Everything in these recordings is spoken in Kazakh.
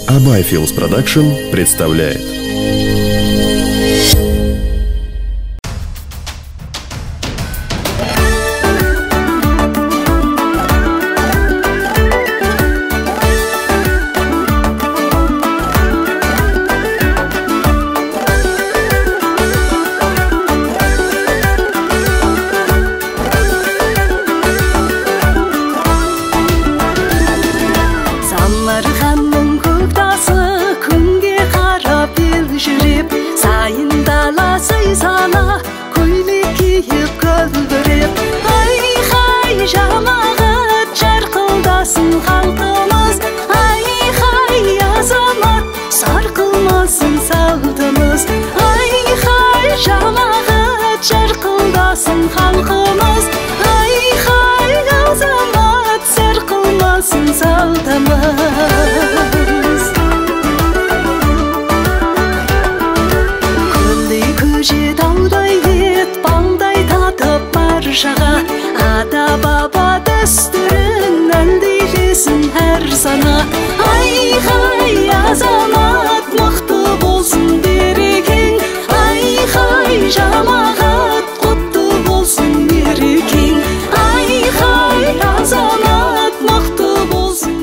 Абай Филс Продакшн представляет. Ата баба дәстүрін әлдилесін әр сана. Ай-хай азамат мықты болсын берекең, ай-хай жамағат құтты болсын мерекең, ай-хай азамат мықты болсын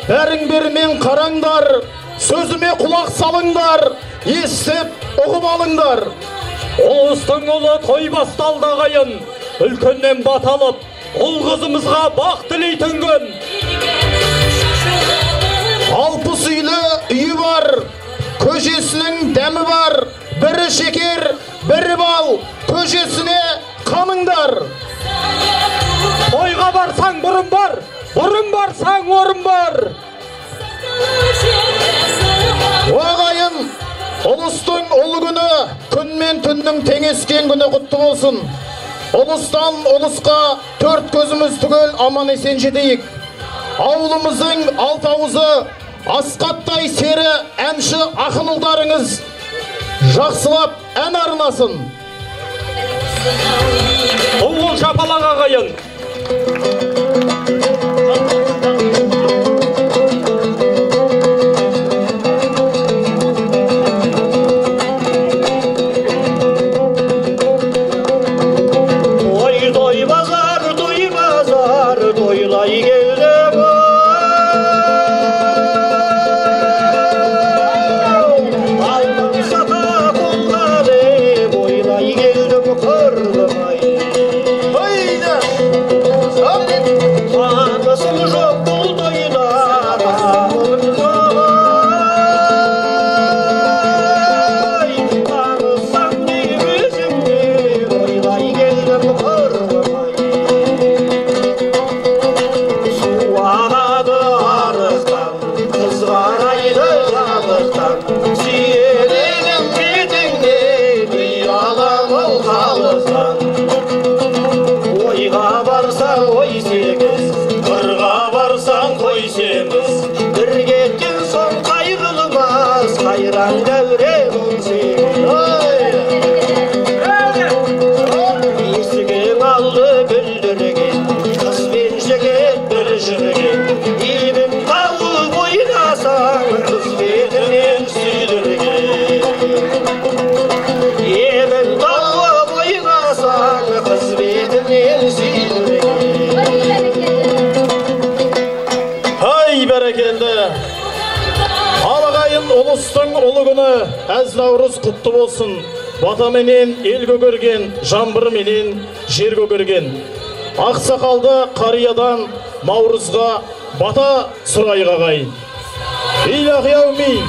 бәрің бермен қараңдар, сөзіме құлақ салыңдар, естіп ұғып алыңдар. Ұлыстың ұлы той басталды ағайын, үлкеннен баталып, ұл қызымызға бақ тілейтін күн. 60 үйлі үйі бар, көжесінің дәмі бар, бірі шекер, бірі бал, көжесіне қаныңдар. Тойға барсаң бұрын бар, бұрын барсаң орын бар. Ағайын, ұлыстың ұлы күні, күн мен түннің теңескен күні құтты болсын. Ұлыстан ұлысқа 4 көзіміз түгел аман есен жетейік. Ауылымыздың алтауызы асқаттай сері әнші ақын ұлдарыңыз жақсылап ән арнасын. Ұлғыл шапалақ ағайын. Ұлыстың ұлы күні әз наурыз құтты болсын. Батаменен ел көгерген, жаңбырменен жер көгерген. Ақсақалды қариядан наурызға бата сұрайық ағайын. Илахи әумин.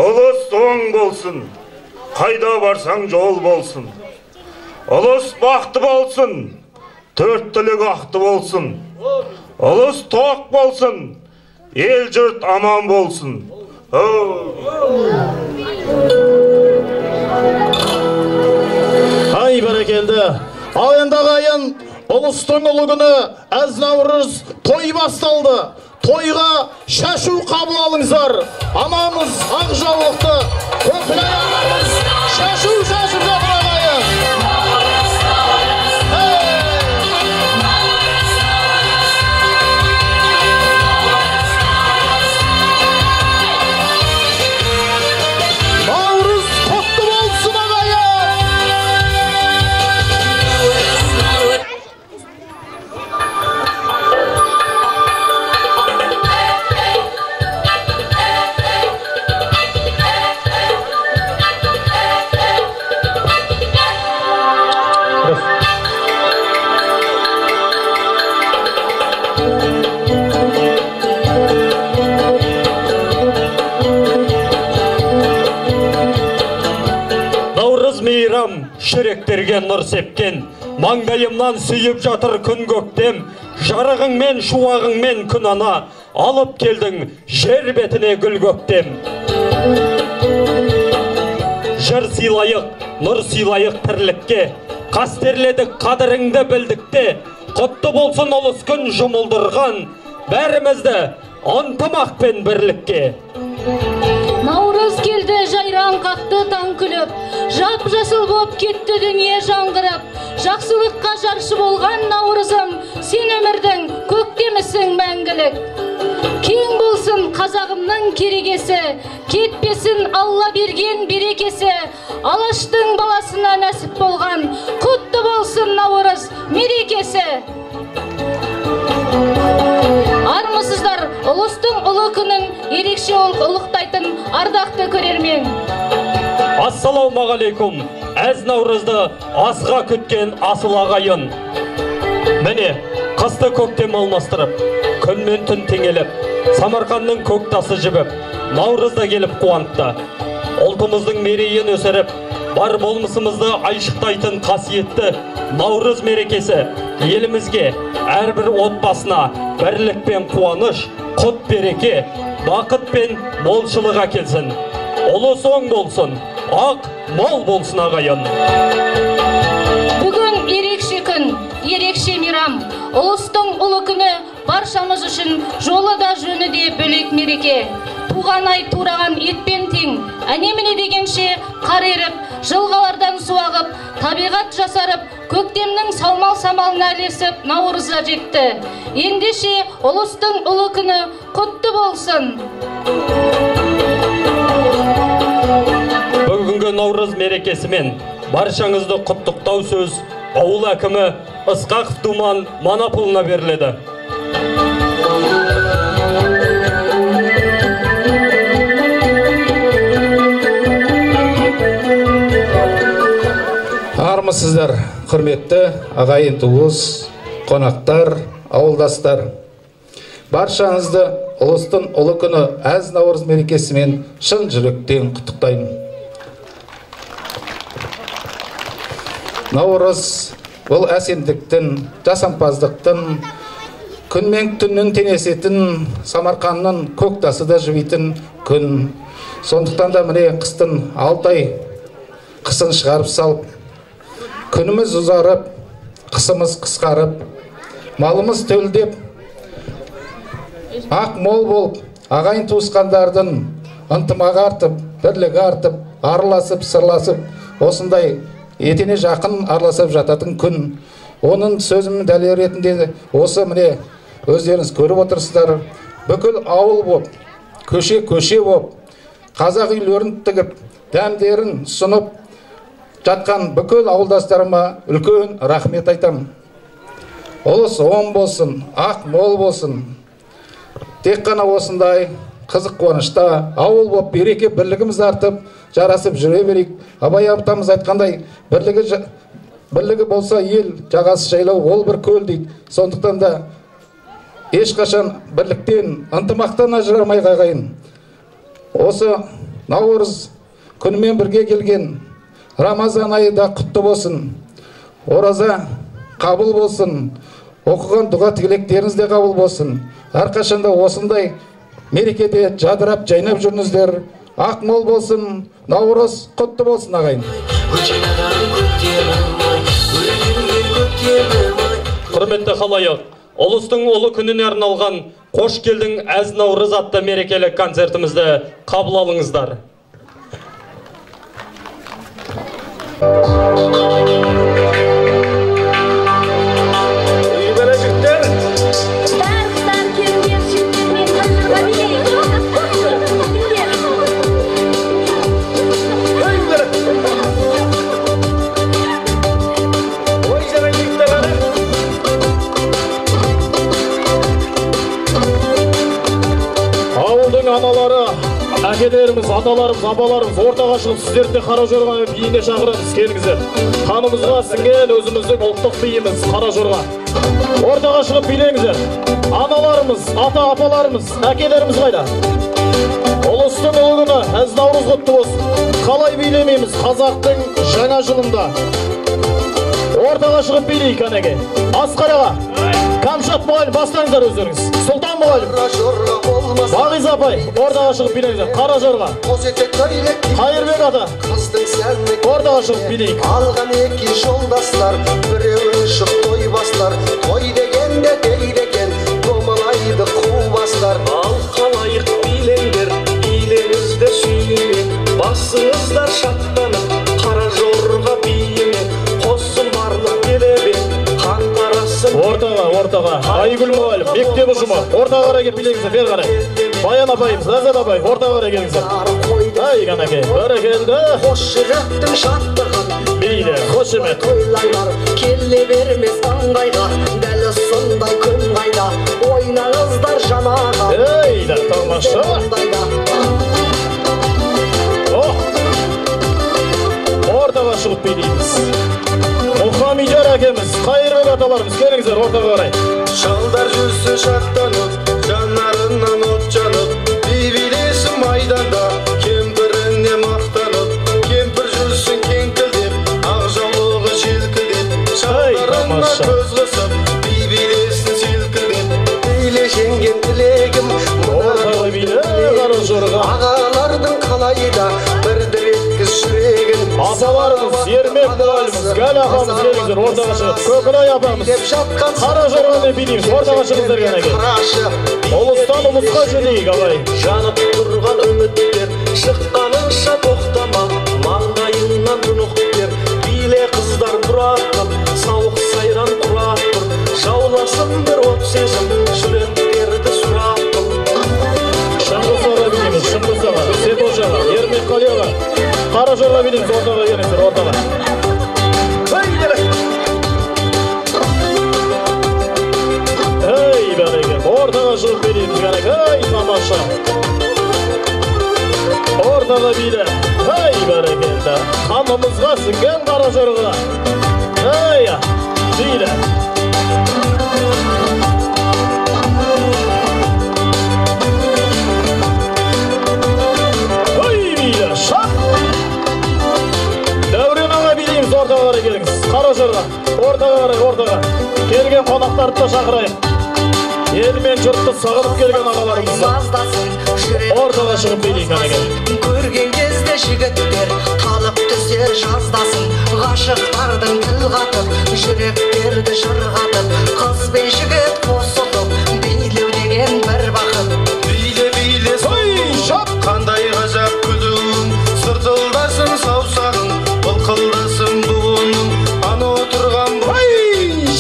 Ұлыс оң болсын, қайда барсаң жол болсын. Ұлыс бақты болсын, 4 түлік ақты болсын. Ұлыс тоқ болсын, ел жұрт аман болсын. Ай бәрекелді. Ал енді ағайын, ұлыстың ұлы күні әз Наурыз той басталды. Тойға шашу қабыл алыңыздар. Анамыз ақ жаулықты көпілай ағамыз шашу шашып жатыр ағайын. Наурыз құтты болсын ағайын. Мейрам шіректерге нұр сепкен, маңдайымнан сүйіп жатыр күн көктем, жарығыңмен шуағыңмен күн ана, алып келдің жер бетіне гүл көктем. Жыр сыйлайық, нұр сыйлайық тірлікке, қастерледік қадіріңді білдікте, құтты болсын ұлыс күн жұмылдырған, бәрімізді ынтымақпен бірлікке. Наурыз келді жайран қақты таң күліп, жап-жасыл боп кетті дүние жаңғырып, жақсылыққа жаршы болған наурызым, сен өмірдің көктемісің мәңгілік. Кең болсын қазағымның керегесі, кетпесін Алла берген берекесі, Алаштың баласына нәсіп болған, құтты болсын наурыз мерекесі. Армысыздар ұлыстың ұлы күнін ерекше ұлықтайтын ардақты көрермен. Ассалаумағалейкум, әз Наурызды асыға күткен асыл ағайын. Міне, қысты көктем алмастырып, күн мен түн теңеліп, Самарқанның көк тасы жібіп, Наурызда келіп қуантты. Ұлтымыздың мерейін өсіріп, бар болмысымызды айшықтайтын қасиетті Наурыз мерекесі елімізге, әрбір отбасына бірлік пен қуаныш, құт береке, бақыт пен молшылық әкелсін. Ұлыс оң болсын, ақ мол болсын ағайын. Бүгін ерекше күн, ерекше мейрам. Ұлыстың ұлы күні баршамыз үшін жолы да жөні де бөлек мереке. Туған ай тураған етпен тең, әне-міне дегенше қар еріп, жылғалардан суағып, табиғат жасарып, көктемнің саумал-самалына ілесіп наурызға жетті. Ендеше ұлыстың ұлы күні құтты болсын. Бүгінгі Наурыз мерекесімен баршаңызды құттықтау сөз ауыл әкімі Ысқақов Думан Манапұлына беріледі. Армысыздар, құрметті ағайын туыс, қонақтар, ауылдастар. Баршаңызды ұлыстың ұлы күні әз Наурыз мерекесімен шын жүректен құттықтаймын. Наурыз бұл әсемдіктің, жасампаздықтың, күн мен түннің теңесетін, Самарқанның көк тасы да жібейтін күн. Сондықтан да міне қыстың 6 ай қысын шығарып салып, күніміз ұзарып, қысымыз қысқарып, малымыз төлдеп, ақ мол болып, ағайын туысқандардың ынтымағы артып, бірлігі артып, араласып, сырласып, осындай етене жақын араласып жататын күн. Оның сөзімнің дәлел ретінде осы міне өздеріңіз көріп отырсыздар. Бүкіл ауыл болып, көше-көше болып, қазақ үйлерін тігіп, дәмдерін сұнып жатқан бүкіл ауылдастарыма үлкен рахмет айтам. Ұлыс оң болсын, ақ мол болсын. Тек қана осындай қызық қуанышта ауыл болып береке бірлігіміз артып, жарасып жүре берейік. Абай атамыз айтқандай, бірлігі болса ел, жағасы жайлау ол бір көл дейді. Сондықтан да ешқашан бірліктен, ынтымақтан ажырамай ағайын. Осы Наурыз күнімен бірге келген Рамазан айы да құтты болсын. Ораза қабыл болсын. Оқыған дұға тілектеріңіз де қабыл болсын. Әрқашанда осындай мерекеде жадырап, жайнап жүріңіздер. Ақ мол болсын. Наурыз құтты болсын ағайын. Құрметті халайық, ұлыстың ұлы күніне арналған «Қош келдің әз наурыз» атты мерекелік концертімізді қабыл алыңыздар. Аналары, әкелеріміз, аталарымыз, апаларымыз ортаға шығып сіздерді қара жорға биіне шақырамыз, келіңіздер. Қанымызға сіңген өзіміздің ұлттық биіміз қара жорға. Ортаға шығып билеңіздер. Аналарымыз, ата-апаларымыз, әкелеріміз қайда? Ұлыстың ұлы күні әз наурыз құтты болсын. Қалай билемейміз қазақтың жаңа жылында. Ортаға шығып билейік әнеге. Асқараға. Камшат мұғалім, бастаңыздар өздеріңіз. Сұлтан мұғалім. Бағиз апай, ортаға шығып билеңіздер. Қара жорға. Қайырбек ата. Ортаға шығып билейік. Алған екі жолдастар, біреуі ұшып той бастар. Той дегенде дей деген, домалайды қу бастар. Ал қалайық билеңдер, билеріңізді сүйіне. Басыңыздар шаттанып, қара жорға биіне. Қосын барлық келебе, қан қарасын. Ортаға. Айгүл мұғалім, мектеп ұжымы. Ортаға қарай кеп билеңіздер, бер қарай. Баян апайымыз, Ләззат апай, ортаға қарай келіңіздер. Ай, қанеке, бәрі келді. Қош жүректің шаттығын, Бейлі, қошемет. Тойлайлар, келе бермес аңғайға, дәл сондай күн қайда, ойнаңыздар жанаға. Ейді, тамаша. Ортаға шығып билейміз. Мұхаммедияр әкеміз, Қайырбек аталарымыз, келіңіздер ортаға қарай. Шалдар жүрсін шаттанып, жанарынан от жанып, билесін майданда, кемпіріне мақтанып, кемпір жүрсін кеңкілдеп, ақ жаулығы желкілдеп, шалдарына көз қысып, билесін селкілдеп, Биле жеңген тілегім, Ортаға биле, қара жорға. ағалардың қалайда, бірді еткіз жүрегін. Апаларымыз, Ермек мұғаліміз, Гәл апамыз, келіңіздер ортаға шығып. Көкірай апамыз, қара жорғаны билейміз, ортаға шығыңыздар кәнеке. Ұлыстан ұлысқа жөнейік, ағай. жанып тұрған үміттер, шыққаныңша тоқтама, маңдайыңнан тұнық бер. Биле қыздар бұратып, сауық сайран құрап тұр, жауласын бір от сезім, жүректерді сұрап тұр. Шыңғысаға билейміз, Шыңғысаға, Сепожаға, Ермек Қалияға. Қара жорға билейміз, ортаға келіңіздер, ортаға. Ей, бәрекет, ортаға шығып билейміз, кәнеке, ей, тамаша. Ортаға биле, ей, бәрекет, қанымызға сіңген қара жорға. Ей, биле. Ортаға қарай келіңіз, қара жорға, ортаға қарай, ортаға. Келген қонақтарды да шақырайық. Ел мен жұртты сағынып келген ағаларымызды ортаға шығып билейік әнеге. Көрген кезде жігіттер талып түсер жаздасын, ғашықтардың тіл қатып, жүректерді жырғатып, қыз бен жігіт қосылып, билеу деген бір бақыт. Биле, шап! қандай ғажап күлуің, сыртылдасын саусағың, былқылдасын буыным, ана отырған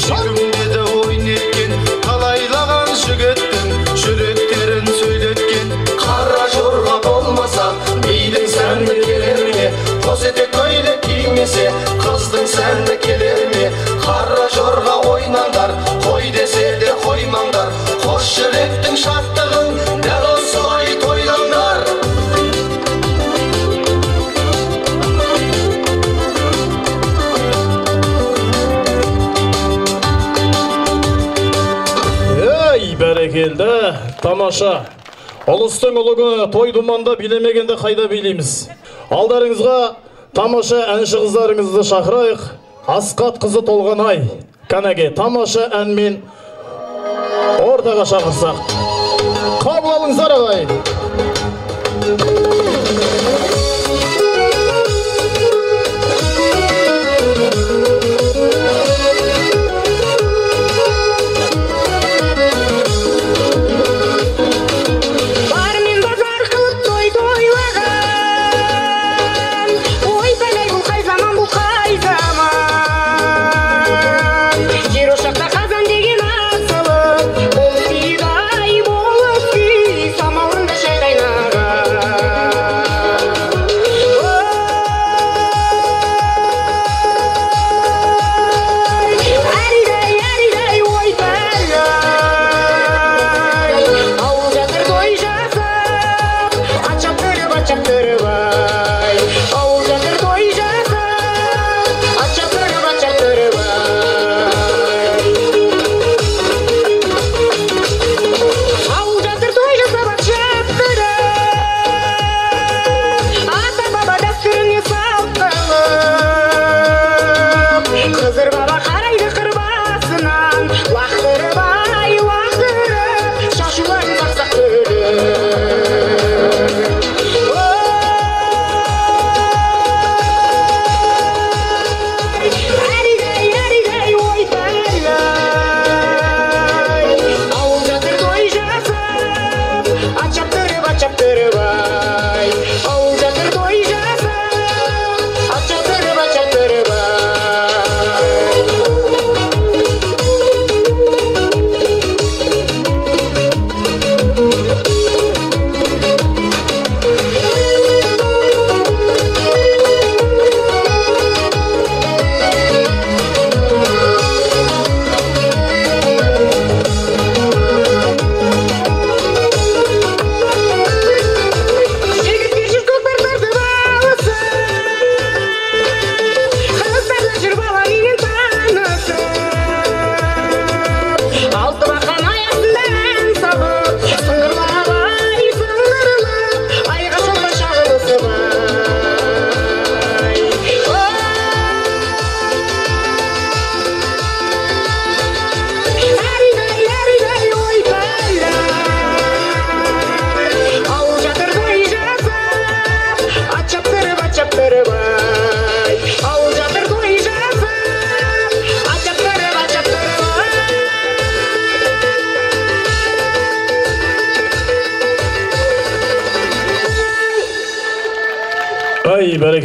жүрімдеді ойын еткен, талайлаған жігіттің жүректерін сөйлеткен. Қара жорға болмаса, бидің сәні келер ме? Қос етек көйлек кимесе, қыздың сәні келер ме? Қара жорға ойнаңдар, қой десе де қоймаңдар, қош жүректің шаттығын дәл осылай тойлаңдар. Бәрекелді, тамаша. Ұлыстың ұлы күні той думанда билемегенде қайда билейміз. Алдарыңызға тамаша әнші қыздарыңызды шақырайық. Асқат қызы Толғанай, кәнеге тамаша әнмен ортаға шақырсақ. Қабыл алыңыздар ағайын.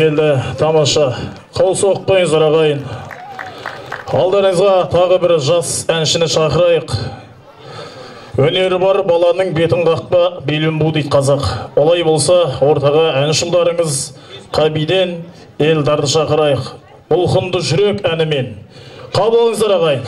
бәрекелді, тамаша. Қол соғып қойыңыздар ағайын. Алдарыңызға тағы бір жас әншіні шақырайық. Өнері бар баланың бетін қақпа, белін бу дейді қазақ. Олай болса, ортаға әншілдарыңыз Қабиден Елдарды шақырайық. Бұлқынды жүрек әнімен. Қабыл алыңыздар ағайын.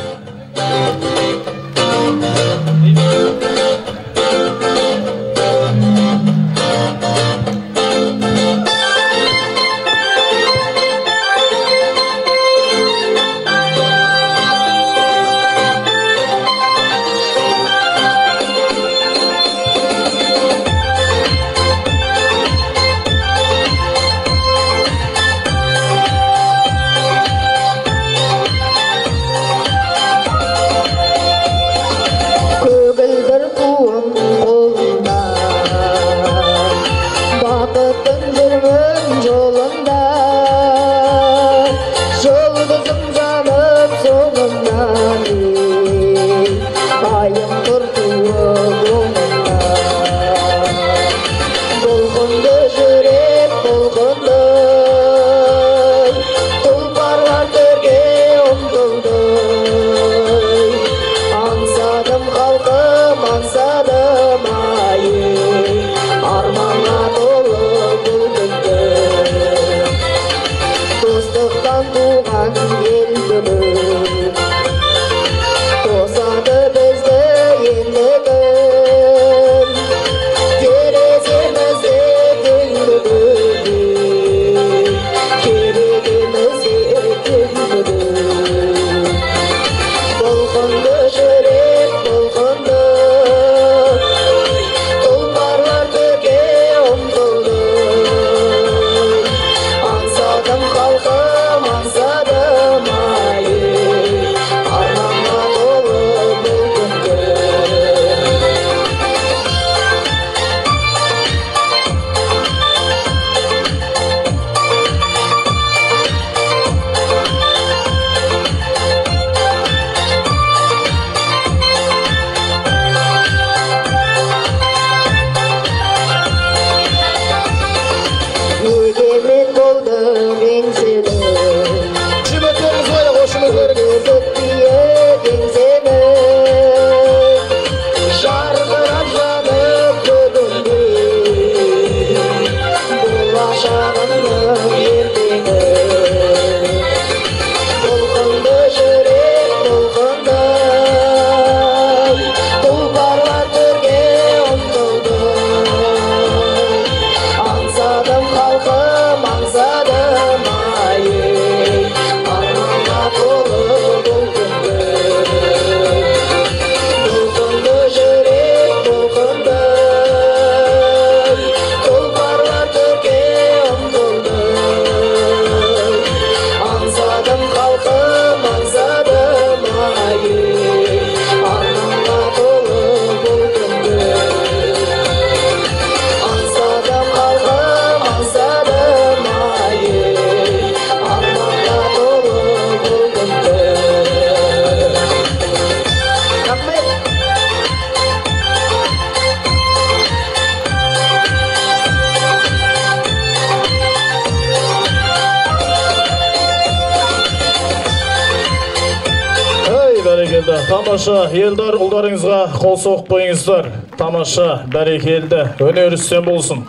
Тамаша, елдар ұлдарыңызға қол соғып қойыңыздар. Тамаша, бәрекелді, өнер үстем болсын.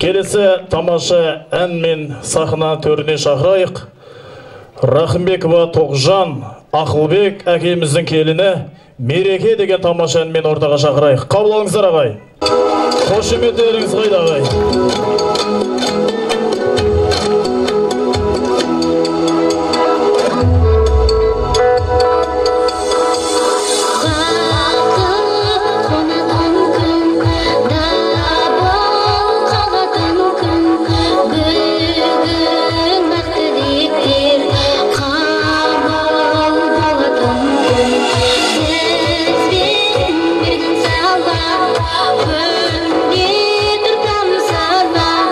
Келесі тамаша ән мен сахна төріне шақырайық. Рахымбекова Тоғжан, Ақылбек әкеміздің келіні Мереке деген тамаша ән мен ортаға шақырайық. Қабыл алыңыздар ағай. Қошеметтеріңіз қайда ағай. Ömrü bir tamsana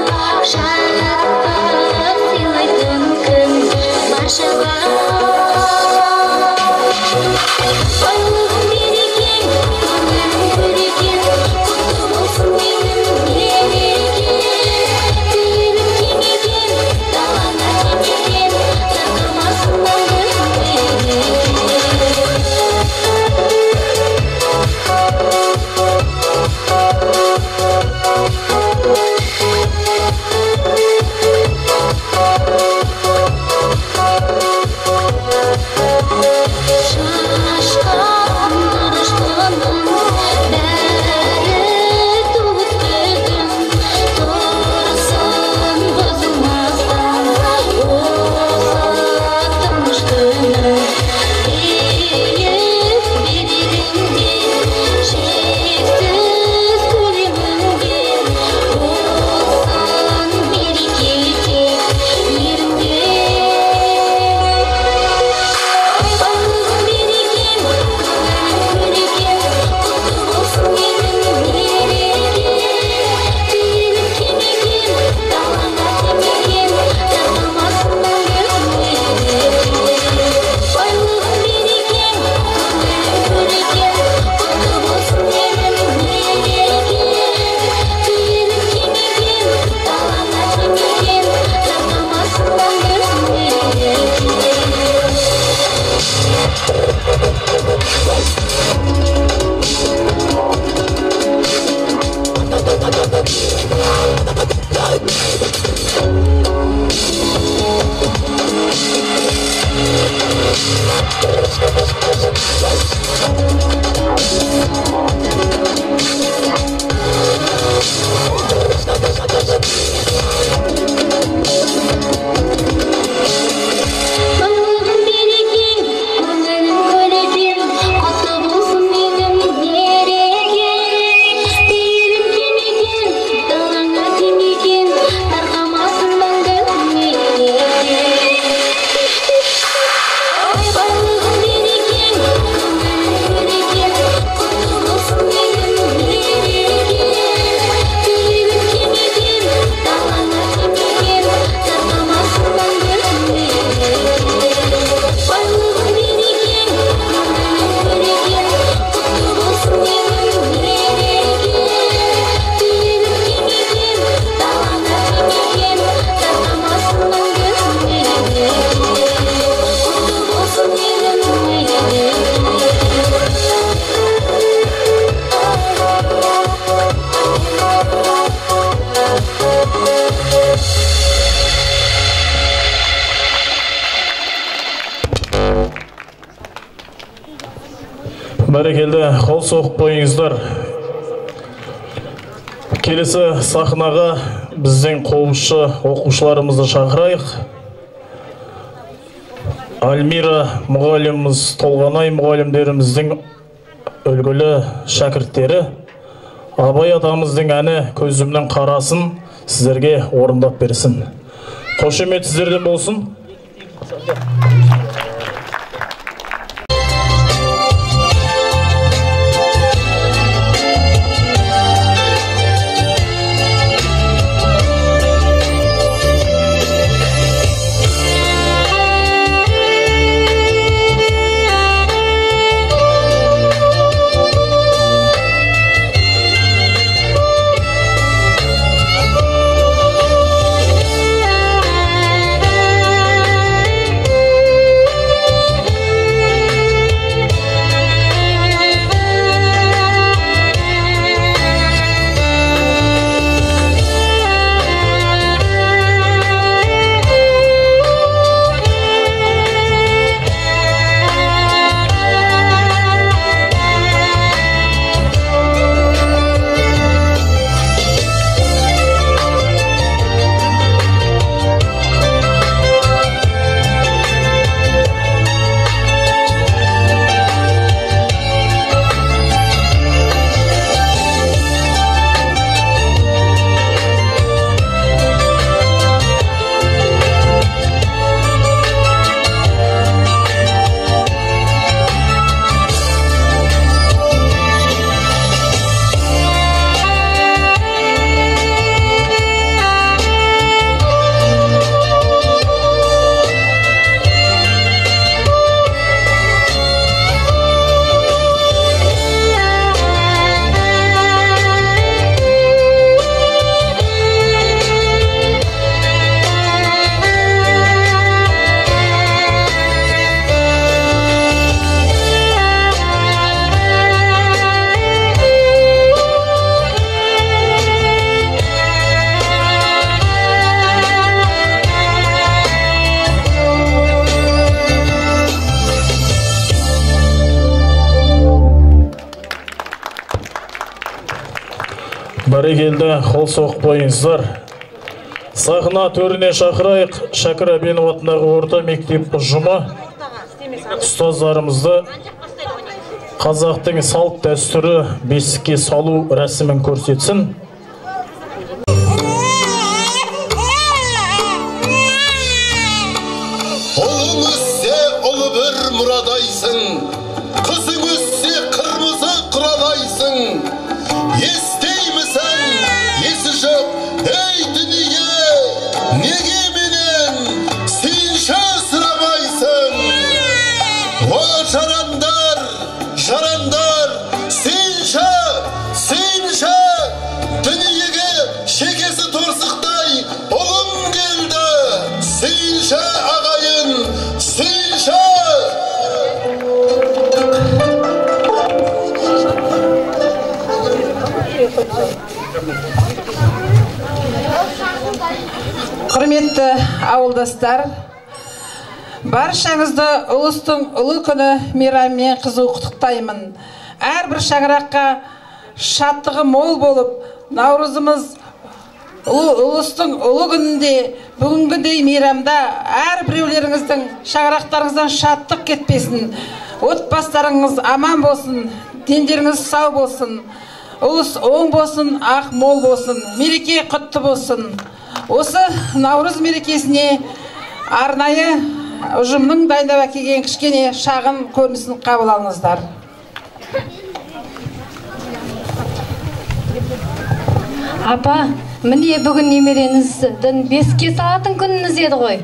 Бәрекелді, қол соғып қойыңыздар. Келесі сахнаға біздің қобызшы оқушыларымызды шақырайық. Альмира мұғаліміміз, Толғанай мұғалімдеріміздің үлгілі шәкірттері. Абай атамыздың әні көзімнің қарасын сіздерге орындап берсін. Қошемет сіздерден болсын. Бәрекелді, қол соғып қойыңыздар. Сахна төріне шақырайық. Шәкір Әбенов атындағы орта мектеп ұжымы ұстаздарымызды қазақтың салт дәстүрі бесікке салу рәсімін көрсетсін. Ұлың өссе ұлы бір мұрадайсың, қызың өссе қырмызы құрадайсың. Естеймісің, есі жоқ, ей дүние, неге менен сенші сұрамайсың? О жарандар, жарандар, сенші, дүниеге шекесі торсықтай ұлым келді. Сенші ағайын, сенші. Құрметті ауылдастар, Баршаңызды ұлыстың ұлы күні мейрамымен қызу құттықтаймын. Әрбір шаңыраққа шаттығы мол болып, наурызымыз ұлыстың ұлы күнінде бүгінгідей мейрамда әрбіреулеріңіздің шаңырақтарыңыздан шаттық кетпесін. Отбасыларыңыз аман болсын, дендеріңіз сау болсын. Ұлыс оң болсын, ақ мол болсын. Мереке құтты болсын. Осы наурыз мерекесіне арнайы ұжымның дайындап әкелген кішкене шағын көрінісін қабыл алыңыздар. Апа, міне бүгін немереңіздің 5-ке салатын күніңіз еді ғой.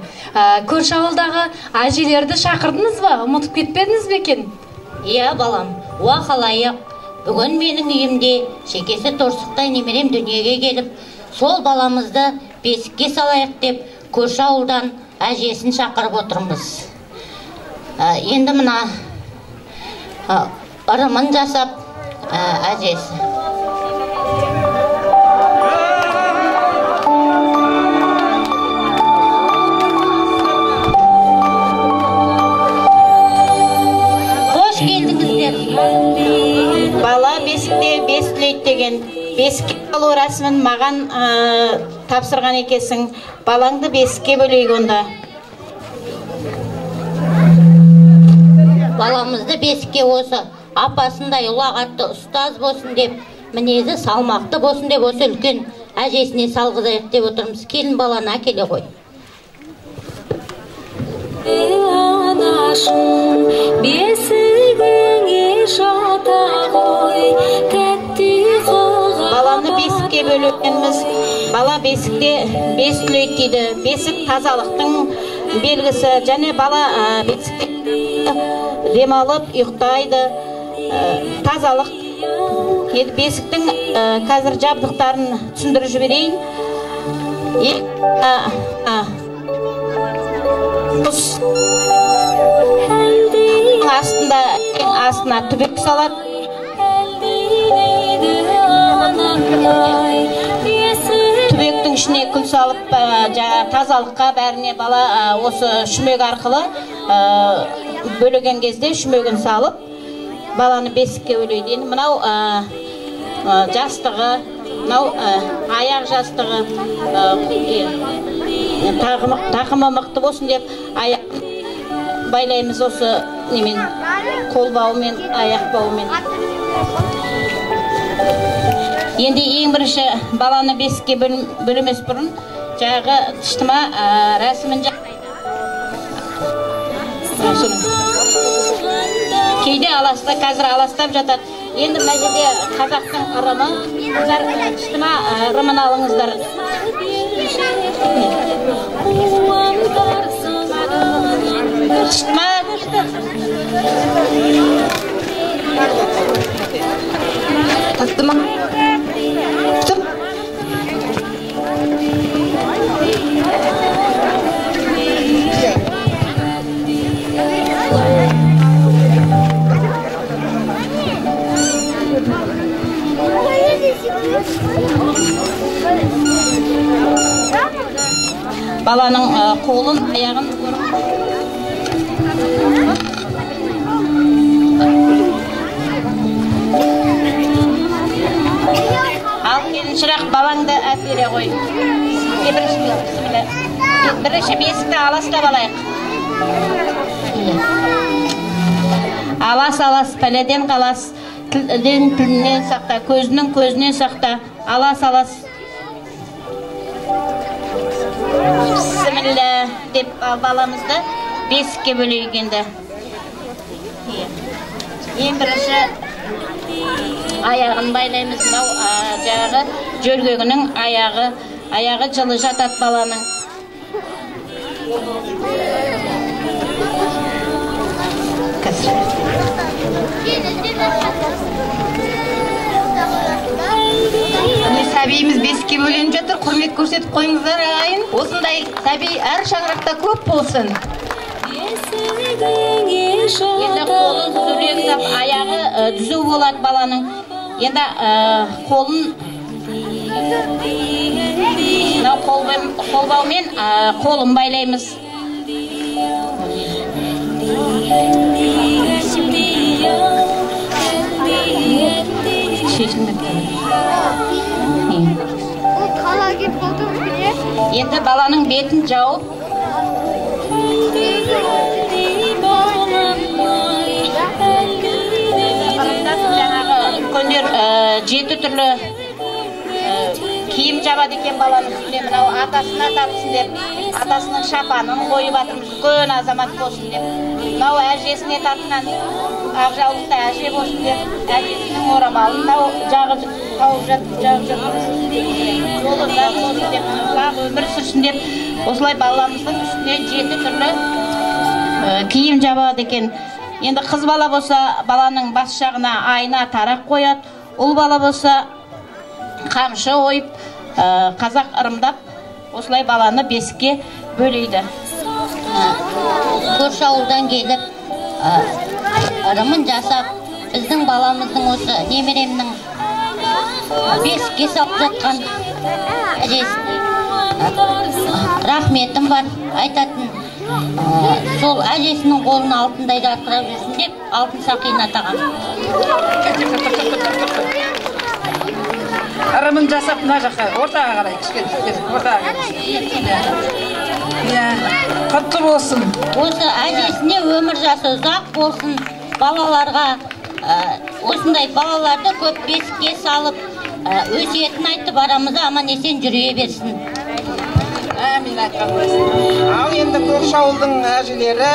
Көрші ауылдағы әжелерді шақырдыңыз ба? Ұмытып кетпедіңіз бе екен? Иә, балам, уа қалайық. Бүгін менің үйімде шекесі торсықтай немерем дүниеге келіп, сол баламызды 5-ке салайық деп көрші ауылдан әжесін шақырып отырмыз. Енді мына ырымын жасап әжесі. Қош келдіңіздер. Бала бесікте бес түлейді деген бесікке алу рәсімін маған тапсырған екесің. Балаңды бесікке бөлейік онда. Баламызды бесікке осы апасындай ұлағатты ұстаз болсын деп, мінезі салмақты болсын деп, осы үлкен әжесіне салғызайық деп отырмыз. Келін баланы әкеле ғой. Анашым, бесігіңе жата ғой, тәтті қылға. Баланы бесікке бөлгеніміз, бала бесікте бес түлейді дейді. Бесік тазалықтың белгісі, және бала бесікте демалып ұйықтайды. Тазалық. Бесіктің қазір жабдықтарын түсіндіріп жіберейін. Астына түбек салады. Түбектің ішіне күл салып, тазалыққа бәріне бала осы шүмек арқылы бөлеген кезде шүмегін салып, баланы бесікке бөлейді. Енді мынау жастығы, мынау аяқ жастығы, тақымы мықты болсын деп аяқ байлаймыз осы немен, қол бауымен, аяқ бауымен. Енді ең бірінші баланы бесікке бөлемес бұрын жағы тыштыма рәсімін кейде аласта, қазір аластап жатады. Енді мына жерде қазақтың ырымы, қыздар тыштыма ырымын алыңыздар. Тыштыма таттыма тұп. Баланың қолын, аяғын ал келіншірақ балаңды әпере қой. Бірінші бесікті аластап алайық. Алас, пәледен қалас, тілден тілінен сақта, көзінің көзінен сақта. Алас. Бісміллә деп баламызды бесікке бөлейік енді. Ең бірінші аяғын байлаймыз. Мынау жағы жөргегінің аяғы жылы жатады баланың. Сәбиіміз бесікке бөленіп жатыр. Құрмет көрсетіп қойыңыздар ағайын. Осындай сәби әр шаңырақта көп болсын. Енді қолын түзулеп сап, аяғы түзу болады баланың. Енді қолын қолбаумен қолын байлаймыз. Енді баланың бетін жауып үлкендер 7 түрлі киім жабады екен баланың үстіне, мынау атасына тартсын деп, атасының шапанын қойып жатырмыз, үлкен азамат болсын деп. Мынау әжесіне тартқан ақ жаулықты әже болсын деп, әжесінің орамалын жағып жатырмыз. Жолында болсын деп, ұзақ өмір сүрсін деп, осылай баламыздың үстіне 7 түрлі киім жабады екен. Енді қыз бала болса, баланың бас жағына айна тарақ қояды, ұл бала болса, қамшы ойып, қазақ ырымдап, осылай баланы бесікке бөлейді. Көрші ауылдан келіп, ырымын жасап, біздің баламыздың осы немеремнің бесікке салып жатқан әжесіне рахметім бар, айтатын. Сол әжесінің қолын алтындай жарқырап жүрсін деп, алтын сақина тағам. Ырымын жасап мына жаққа, ортаға қарай, ортаға қарай. Құтты болсын. Осы әжесіне өмір жасы ұзақ болсын, балаларға, осындай балаларды көп бесікке салып, өсиетін айтты барамызда аман есен жүре берсін. Әмин айтқан болсын. Ал енді көрші ауылдың әжелері,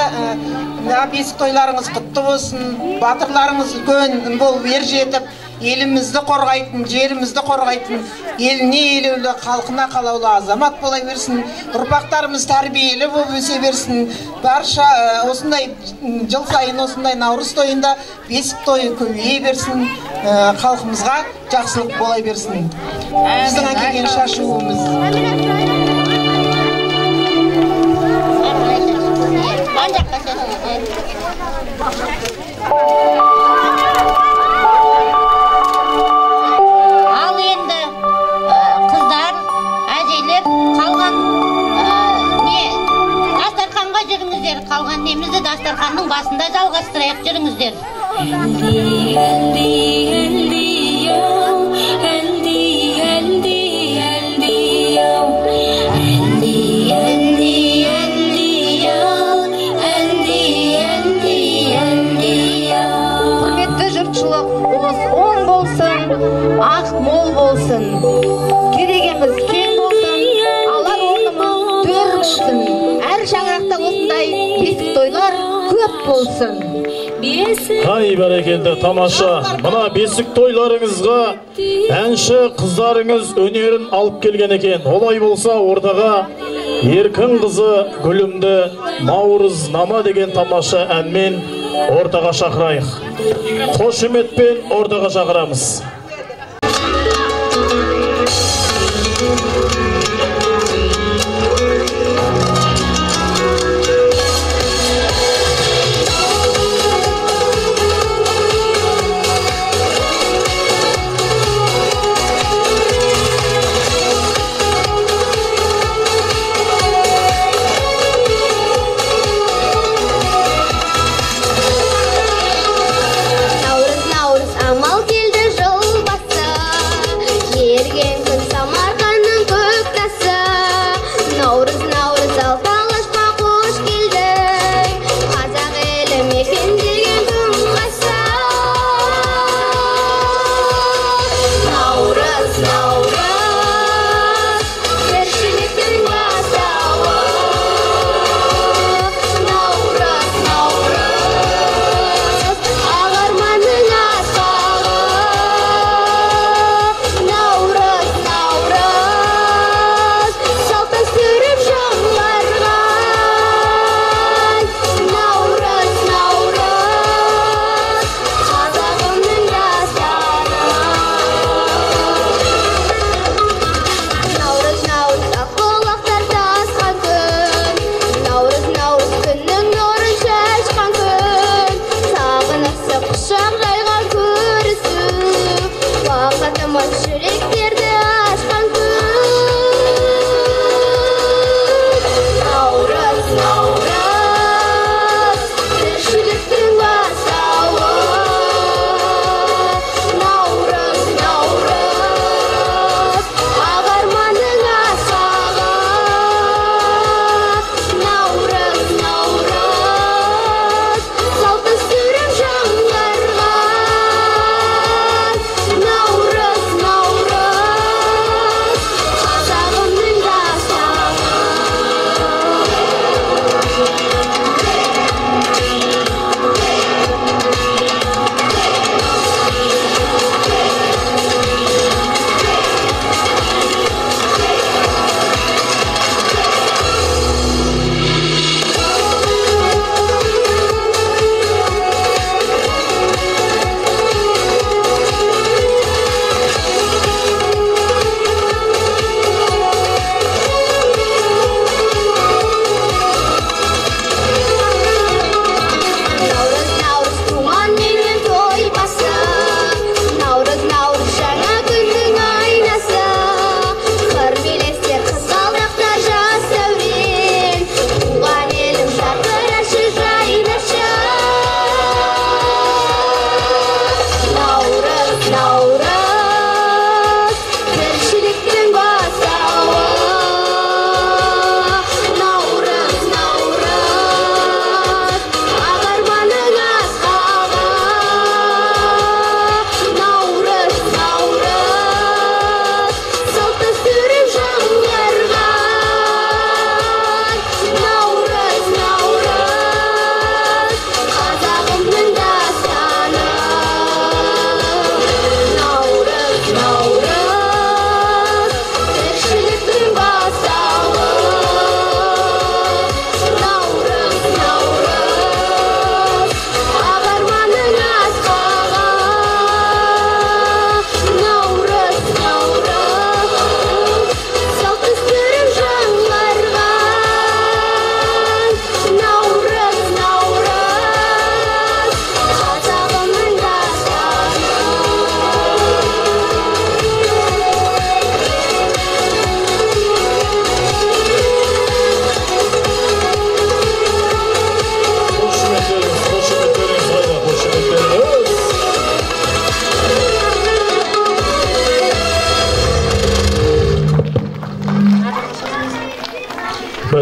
бесік тойларыңыз құтты болсын, батырларыңыз үлкен болып ер жетіп, елімізді қорғайтын, жерімізді қорғайтын, еліне елеулі, халқына қалаулы азамат бола берсін. Ұрпақтарымыз тәрбиелі болып өсе берсін. Барша осындай жыл сайын осындай наурыз тойында бесік тойы көбейе берсін. Халқымызға жақсылық бола берсін. Біздің әкелген шашуымыз. Ал енді қыздар, әжелер қалған дастарханға жүріңіздер. Қалған немізді дастарханның басында жалғастырайық, жүріңіздер. Ақ мол болсын, керегеміз кең болсын, алар орнымыз төр болсын, әр шаңырақта осындай бесік тойлар көп болсын. Ай бәрекелді, тамаша. Мына бесік тойларыңызға әнші қыздарыңыз өнерін алып келген екен. Олай болса ортаға Еркін қызы Гүлімді Наурыз нама деген тамаша әнмен ортаға шақырайық. Қошеметпен ортаға шақырамыз. Наурыз амал келді жыл басы, ерген күн Самарқанның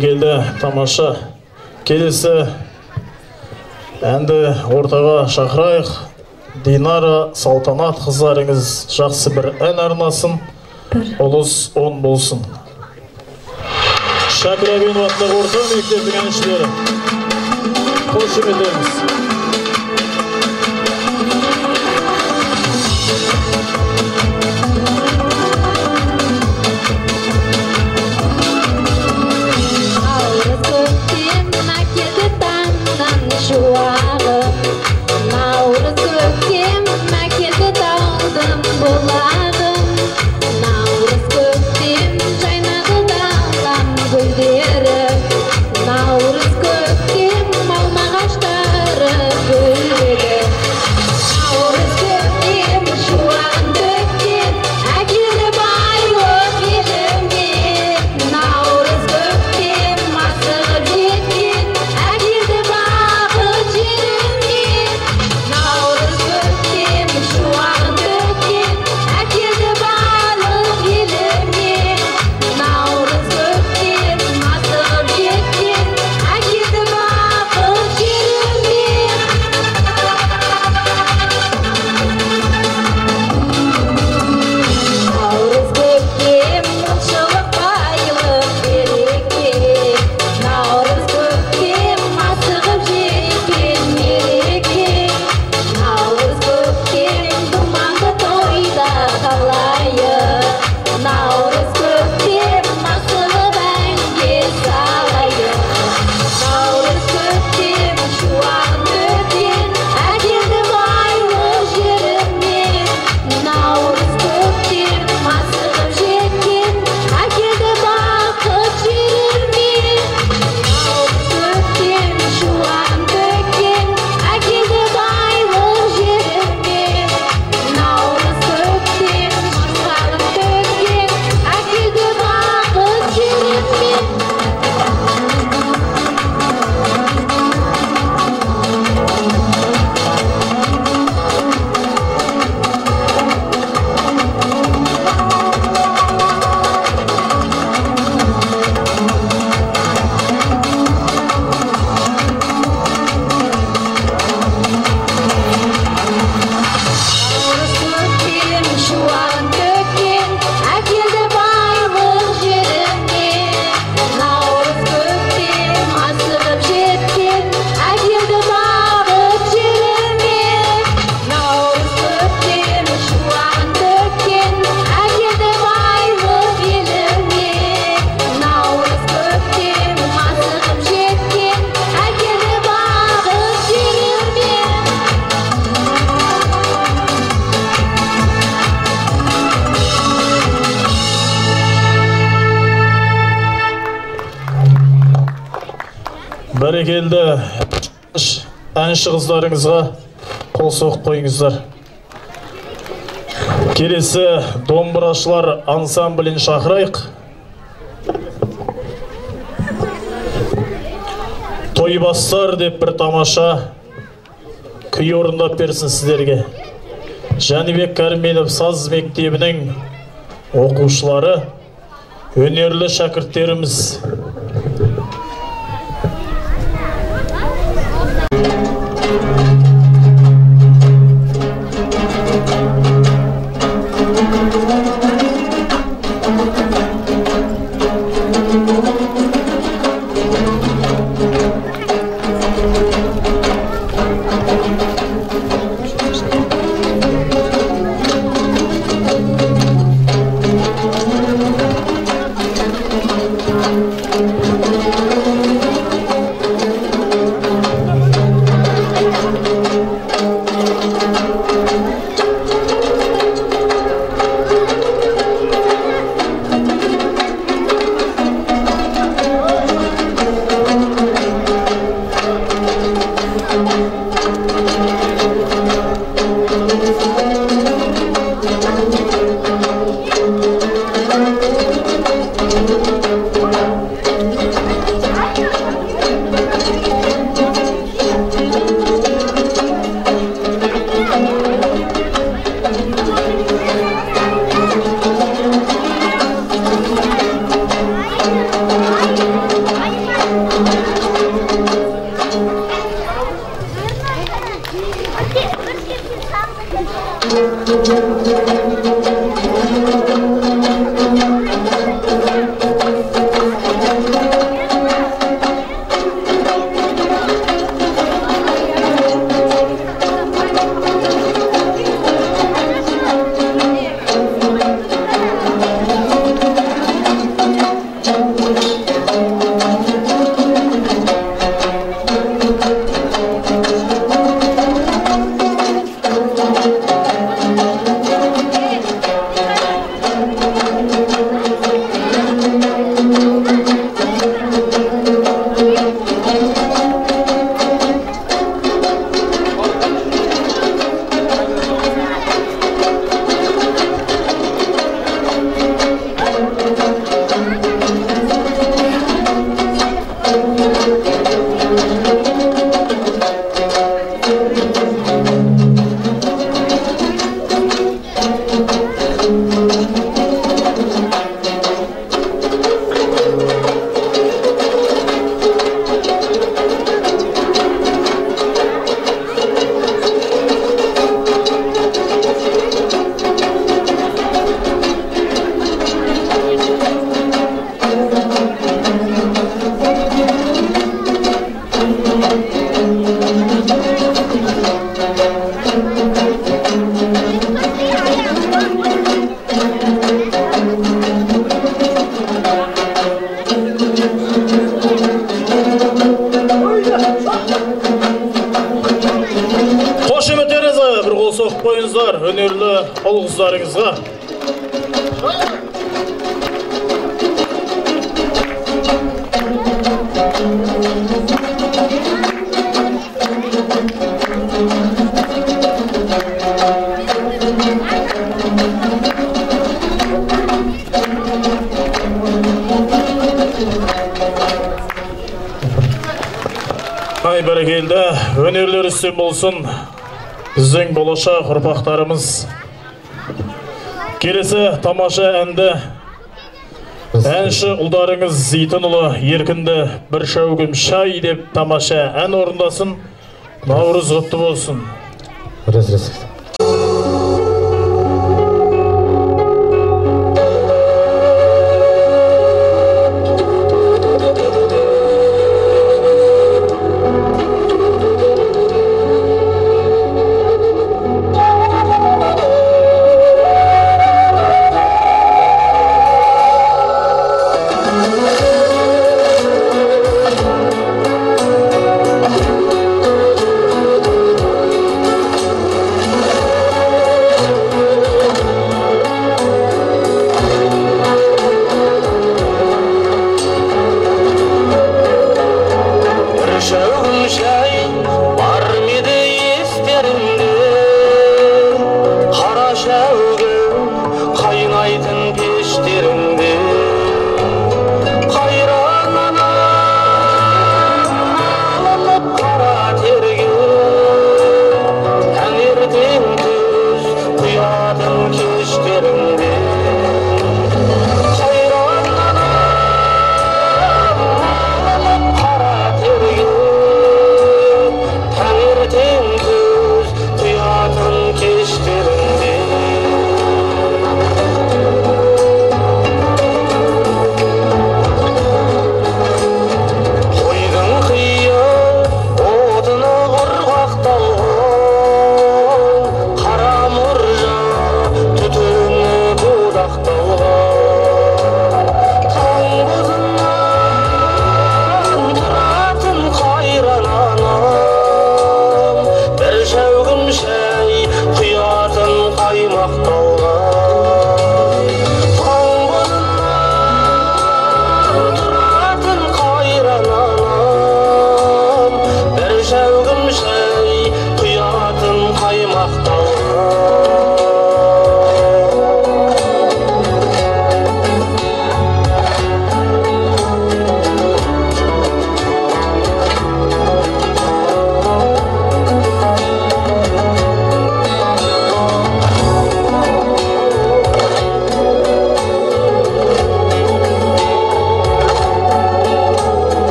Бәрекелді, тамаша. Келесі әнді ортаға шақырайық. Динара Салтанат қыздарыңыз жақсы бір ән арнасын. Ұлыс 10 болсын. Шәкір Әбенов атындағы орта мектептің әншілері. Қошеметеміз. Бәрекелді әнші қыздарыңызға қол соғып қойыңыздар. Келесі домбырашылар ансамблін шақырайық. Тойбастар деп бір тамаша күй орындап берсін сіздерге. Жәнібек Кәрменов саз мектебінің оқушылары, өнерлі шәкірттеріміз. Önерлі ұл-қыздарыңызға. Ай бәрекелді, өнерлер үстем болсын. Біздің болашақ ұрпақтарымыз. Келесі тамаша әнді әнші ұлдарыңыз Зейтінұлы Еркінді бір шәугім шай деп тамаша ән орындасын. Наурыз құтты болсын.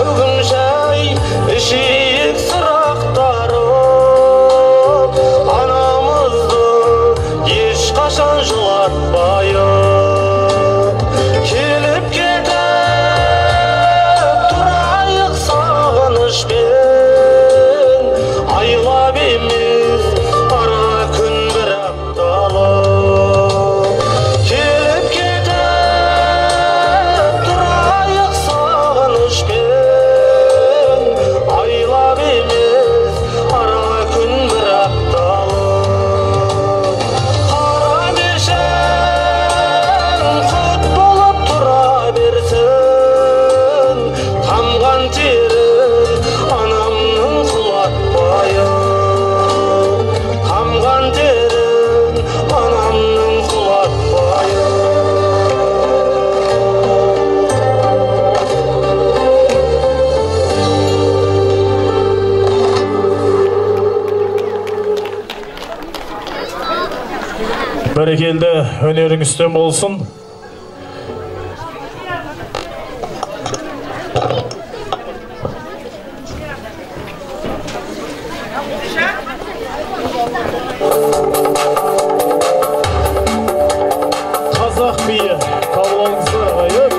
бүгін жай ішейік сұрақтары анамызды ешқашан жылатпайық келіп кетіп тұрайық сағынышпен айлап емес ара күн бір апталық келіп кетіп тұрайық сағынышпен айлап емес ара күн бір апталық қара бешен құт болып тұра берсін тамған терін анамның құлатпайық тамған терін анамның құлатпайық Бәрекелді, өнерің үстем болсын. Қазақ биі, қабылыңызды ағайын.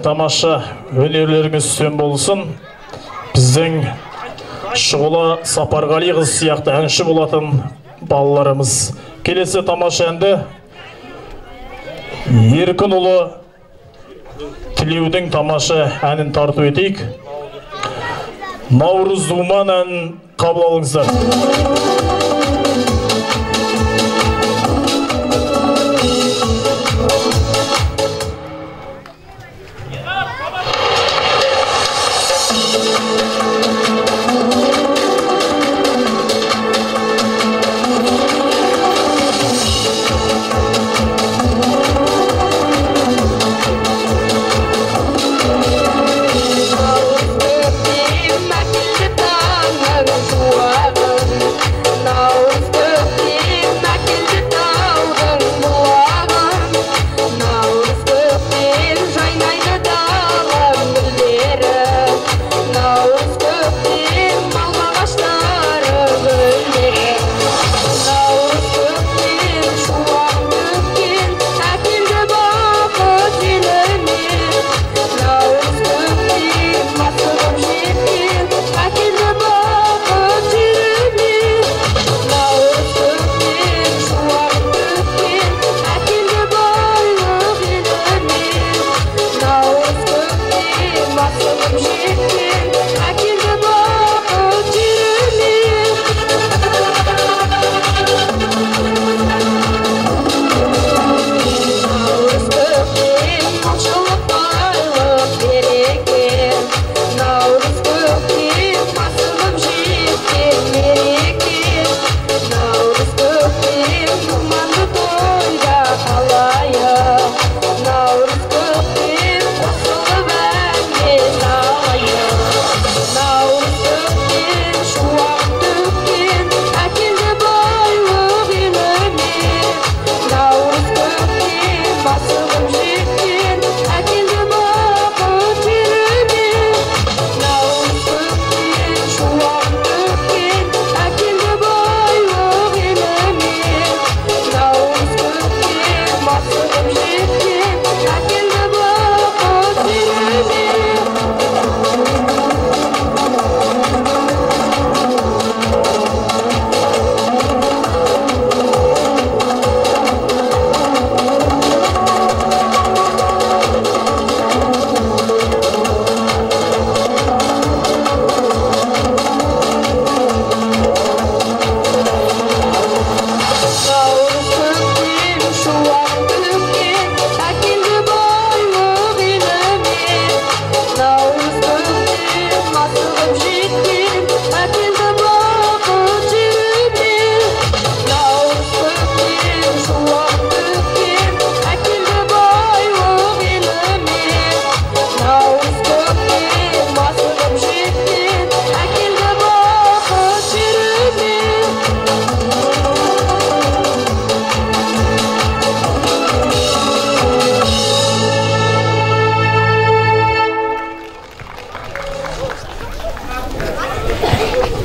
тамаша өнерлеріңіз үстем болсын. Біздің Шұғыла Сапарғали қыз сияқты әнші болатын балаларымыз. Келесі тамаша әнді Еркінұлы тілеудің тамаша әнін тарту етейік. Наурыз Думан әнін қабыл алыңыздар.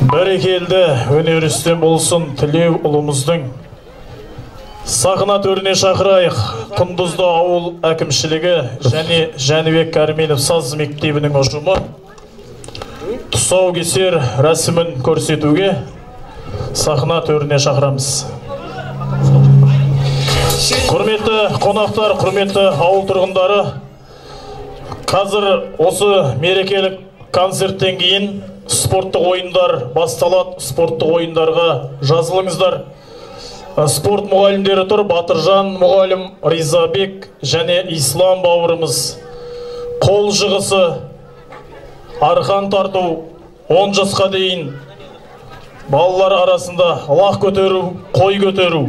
Бәрекелді өнерістен болсын тілеу ұлымыздың. Сахна төріне шақырайық. Құндызды ауыл әкімшілігі және Жәнібек Кәрменов саз мектебінің ұжымы тұсаукесер рәсімін көрсетуге сахна төріне шақырамыз. Құрметті қонақтар, құрметті ауыл тұрғындары, қазір осы мерекелік концерттен кейін спорттық ойындар басталады. Спорттық ойындарға жазылыңыздар. Спорт мұғалімдері тұр. Батыржан мұғалім, Ризабек және Ислам бауырымыз. Қол жығысы, арқан тарту, 10 жасқа дейін балалар арасында лақ көтеру, қой көтеру,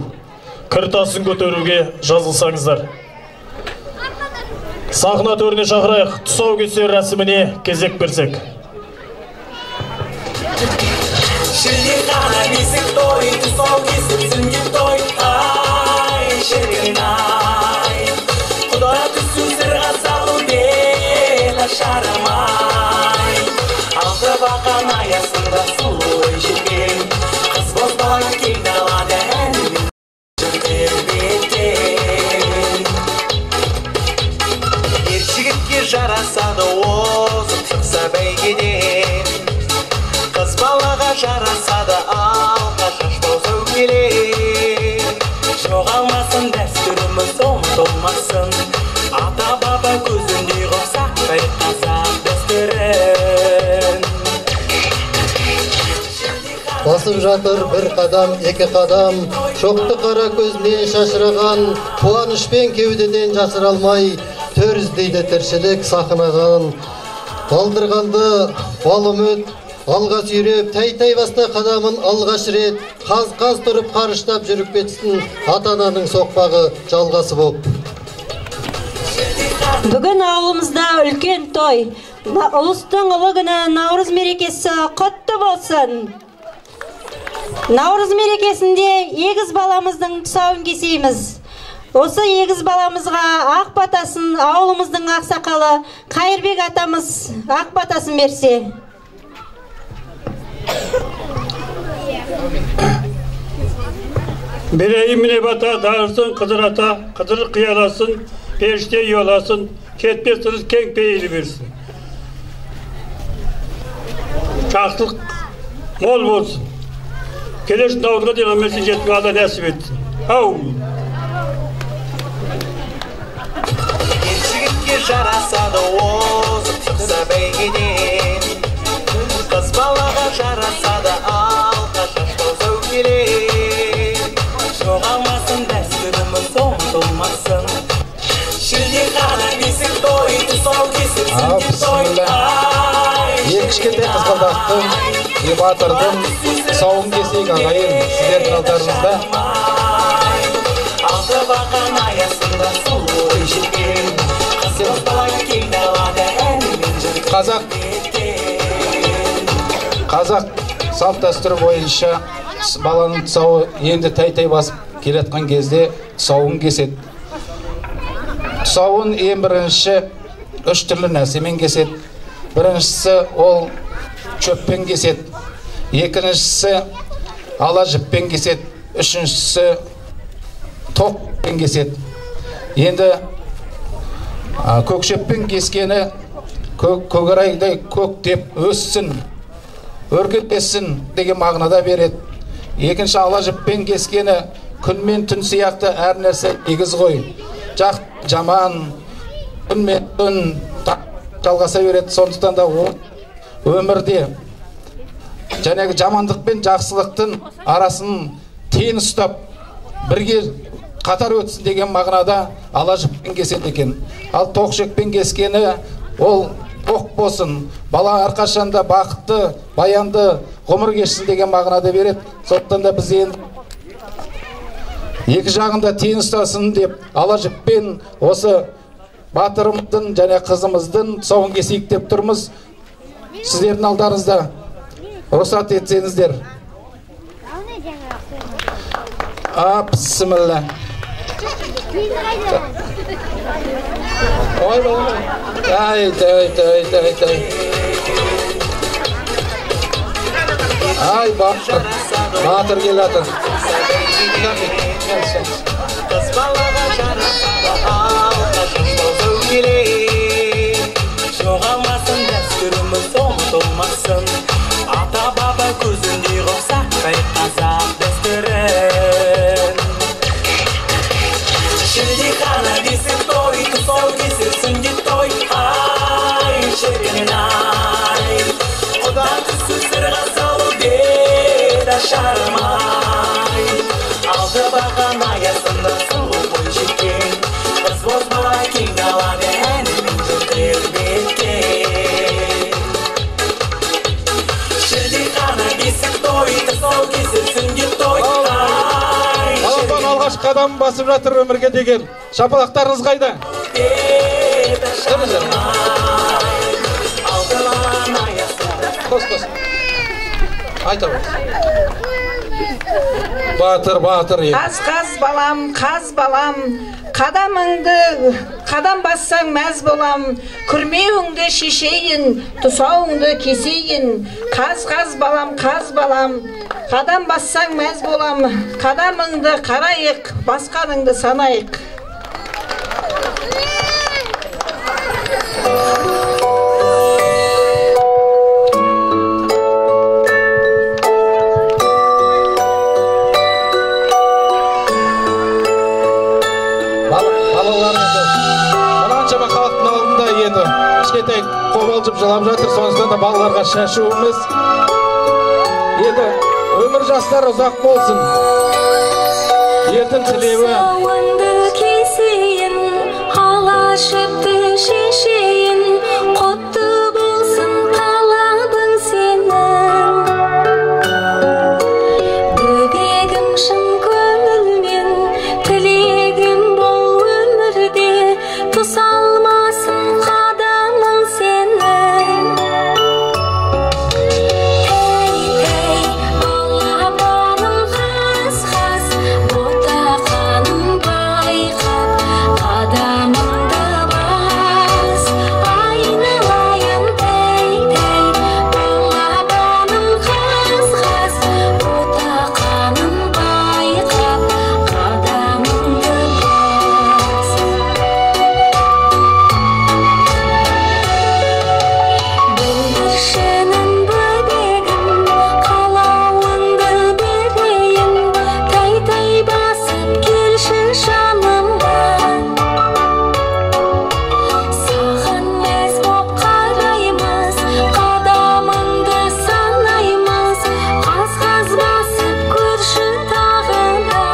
кіртасын көтеруге жазылсаңыздар. Сахна төріне шақырайық. Тұсаукесер рәсіміне кезек берсек. Шілдеқана бесік той, тұсаукесер сүндет той, ай, шіркін ай. Құдай түсу сырға салу бел ашарымай. Алты бақан аясында сұлу жерген, қыз бозбала кел далада әнімін жүрдербетен. Ер жігітке жарасады озып шықса бәйгеден, қыз балаға жарасады алға шашпау сәукеле. Жоғалмасын дәстүріміз ұмытылмасын, ата баба көзінде басып жатыр бір қадам, екі қадам. Шоқты қара көзінен шашыраған, қуанышпен кеудеден жасыра алмай, төр іздейді тіршілік сақынаған. Балдырғанды бал үміт, алға сүйреп, тай баста қадамын алғаш рет, қаз тұрып қарыштап жүріп кетсін, ата-ананың соқпағы жалғасы боп. Бүгін ауылымызда үлкен той. Ұлыстың ұлы күні Наурыз мерекесі құтты болсын. Наурыз мерекесінде егіз баламыздың тұсауын кесейміз. Осы егіз баламызға ақ батасын ауылымыздың ақсақалы Қайырбек атамыз ақ батасын берсе. Берейім міне бата дағырсын, қыдыр ата, қыдыр қияласын, періште ұяласын, кетпесіңіз кең пейілі берсін. Жақсылық мол болсын. Келешін наурызға дейін өмірсін жетің ала нәсіп етсін. Ау! Жігітке жарасады озып шықса бәйгеден, қыз балаға жарасады алқа шашпау сәукелен. Жоғалмасын дәстүріміз ұмытылмасын, шілдехана бесік той, тұсау кесіп сүнде той. Кішкентай қызғалдақтың, батырдың тұсауын кесейік ағайын, сіздердің алдарыңызда. Алты бақан аясында сұлу жеткен, қыз бала кең далада әнімен жүрген. Қазақ салт дәстүрі бойынша баланың тұсауы енді тай басып келеткен кезде тұсауын кеседі. Тұсауын ең бірінші үш түрлі нәрсемен кеседі. Біріншісі ол чөппен кеседі, екіншісі ала жіппен кеседі, үшіншісі тоқпен кеседі. Енді көкшеппен кескені көкарайдай көктеп өссін, өркеттесін деген мағынада береді. Екінші ала жіппен кескені күн мен түн сияқты әр нәрсе егіз ғой. Жаман, күн мен түн жалғаса береді. Сондықтан да өмірде жәнегі жамандық пен жақсылықтың арасын тең ұстап бірге қатар өтсін деген мағынада ала жіппен кеседі екен. Ал тоқшекпен кескені ол тоқ болсын, бала әрқашанда бақытты, баянды ғұмыр кешсін деген мағынада береді. Сондықтан да біз енді екі жағында тең ұстасын деп ала жіппен осы батырымыздың және қызымыздың тұсауын кесейік деп тұрмыз. Сіздердің алдарыңызда рұқсат етсеңіздер. Бісміллә. Ой, ай. Ай, батыр келатыр. Қыз балаға жарасады алқа шашпау сәукелен, жоғалмасын дәстүріміз ұмытылмасын, ата баба көзінде ғып қазақ дәстүрін. Шілдехана бесік той, тұсау кесіп сүнде той, ай, шіркін ай, құда түсі сырға салу беді шармай. Алты бақан аясында сұлу бой жеткен, қыз бозбала кең далада әнімен жүрдер беткен. Шілдехана бесік той, тұсау кесіп сүнде той. Балапан алғаш қадам басып жатыр өмірге деген. Шапалақтарыңыз қайда? Қос. Айта бар. Батыр. Қаз балам, қадам бассаң мәз болам, күрмеуіңді шешейін, тұсауыңды кесейін. Қаз балам, қадам бассаң мәз болам, қадамыңды қарайық, басқаныңды санайық. Қобалжып жылап жатыр, сондықтан да балаларға шашуымыз. Енді Ömür жастар ұзақ болсын. Ертең тілеуі. Сауынды кесейін, алашыпты шешейін, құтты болсын талабың сенің. Бөбегім шын көңілмен, тілегім бол өмірде, тұсалмасын қадамың сенің. Балапаным қас-қас, ботақаным байқап, қадамыңды бас, айналайын тәй-тәй. Балапаным қас-қас, ботақаным байқап, қадамыңды бас. Бүлдіршінің бөбегім, қалауыңды берейін, тәй-тәй басып келші жанымда. Саған мәз боп қараймыз, қадамыңды санаймыз, қаз-қаз басып көрші тағында.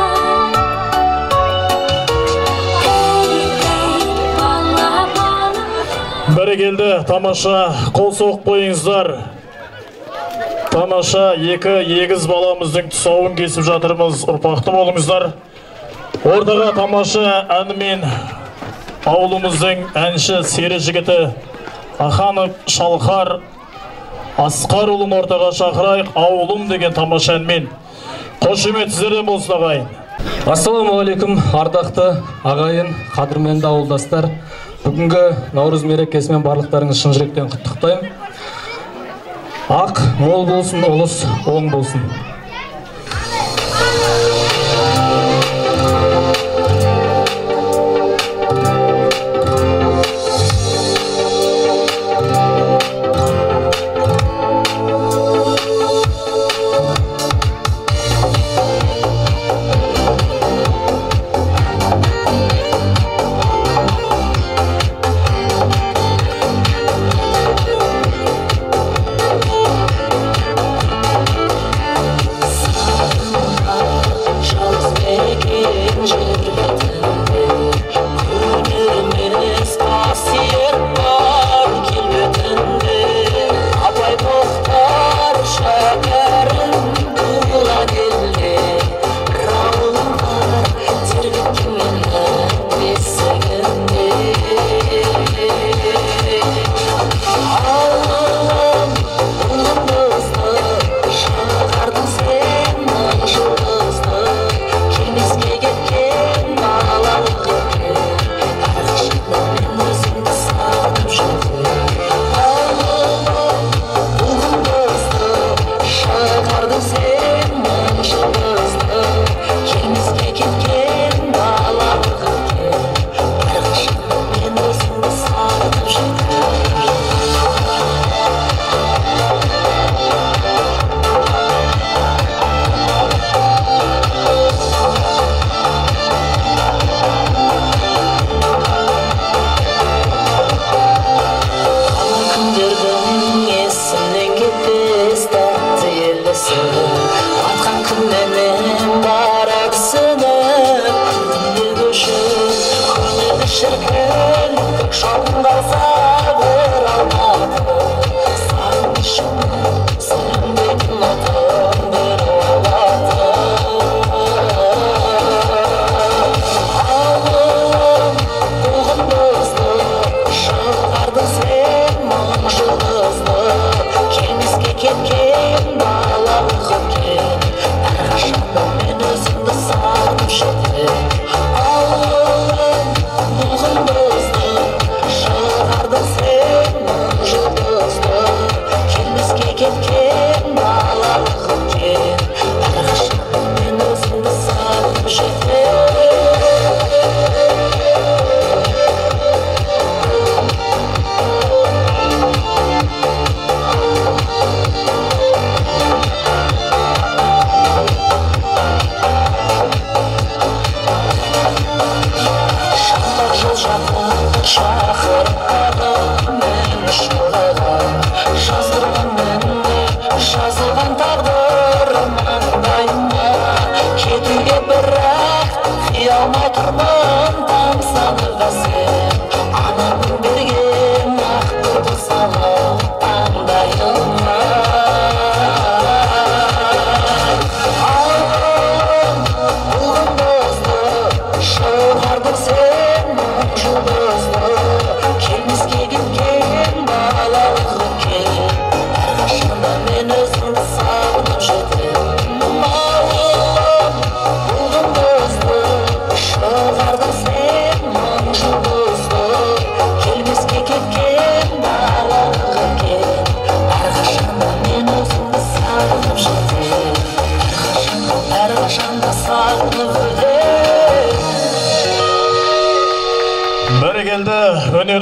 Тәй-тәй балапаным. Бәрекелді, тамаша, қол соғып қойыңыздар. Тамаша, екі егіз баламыздың тұсауын кесіп жатырмыз, ұрпақты болыңыздар. Ортаға тамаша әнімен ауылымыздың әнші сері жігіті Аханов Шалқар Асқар ұлын ортаға шақырайық, ауылым деген тамаша әнмен. Қошемет сіздерден болсын ағайын. Ассалаумағалейкум, ардақты ағайын, қадірменді ауылдастар. Бүгінгі Наурыз мерекесімен барлықтарыңыз шын жүректен құттықтаймын. Ақ мол болсын, ұлыс оң болсын.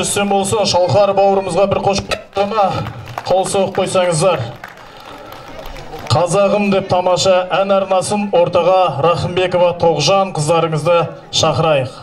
жүрістен болсын, Шалқар бауырымызға бір қош қол соғып қойсаңыздар. Қазағым деп тамаша ән арнасын ортаға Рахымбекова Тоғжан қыздарыңызды шақырайық.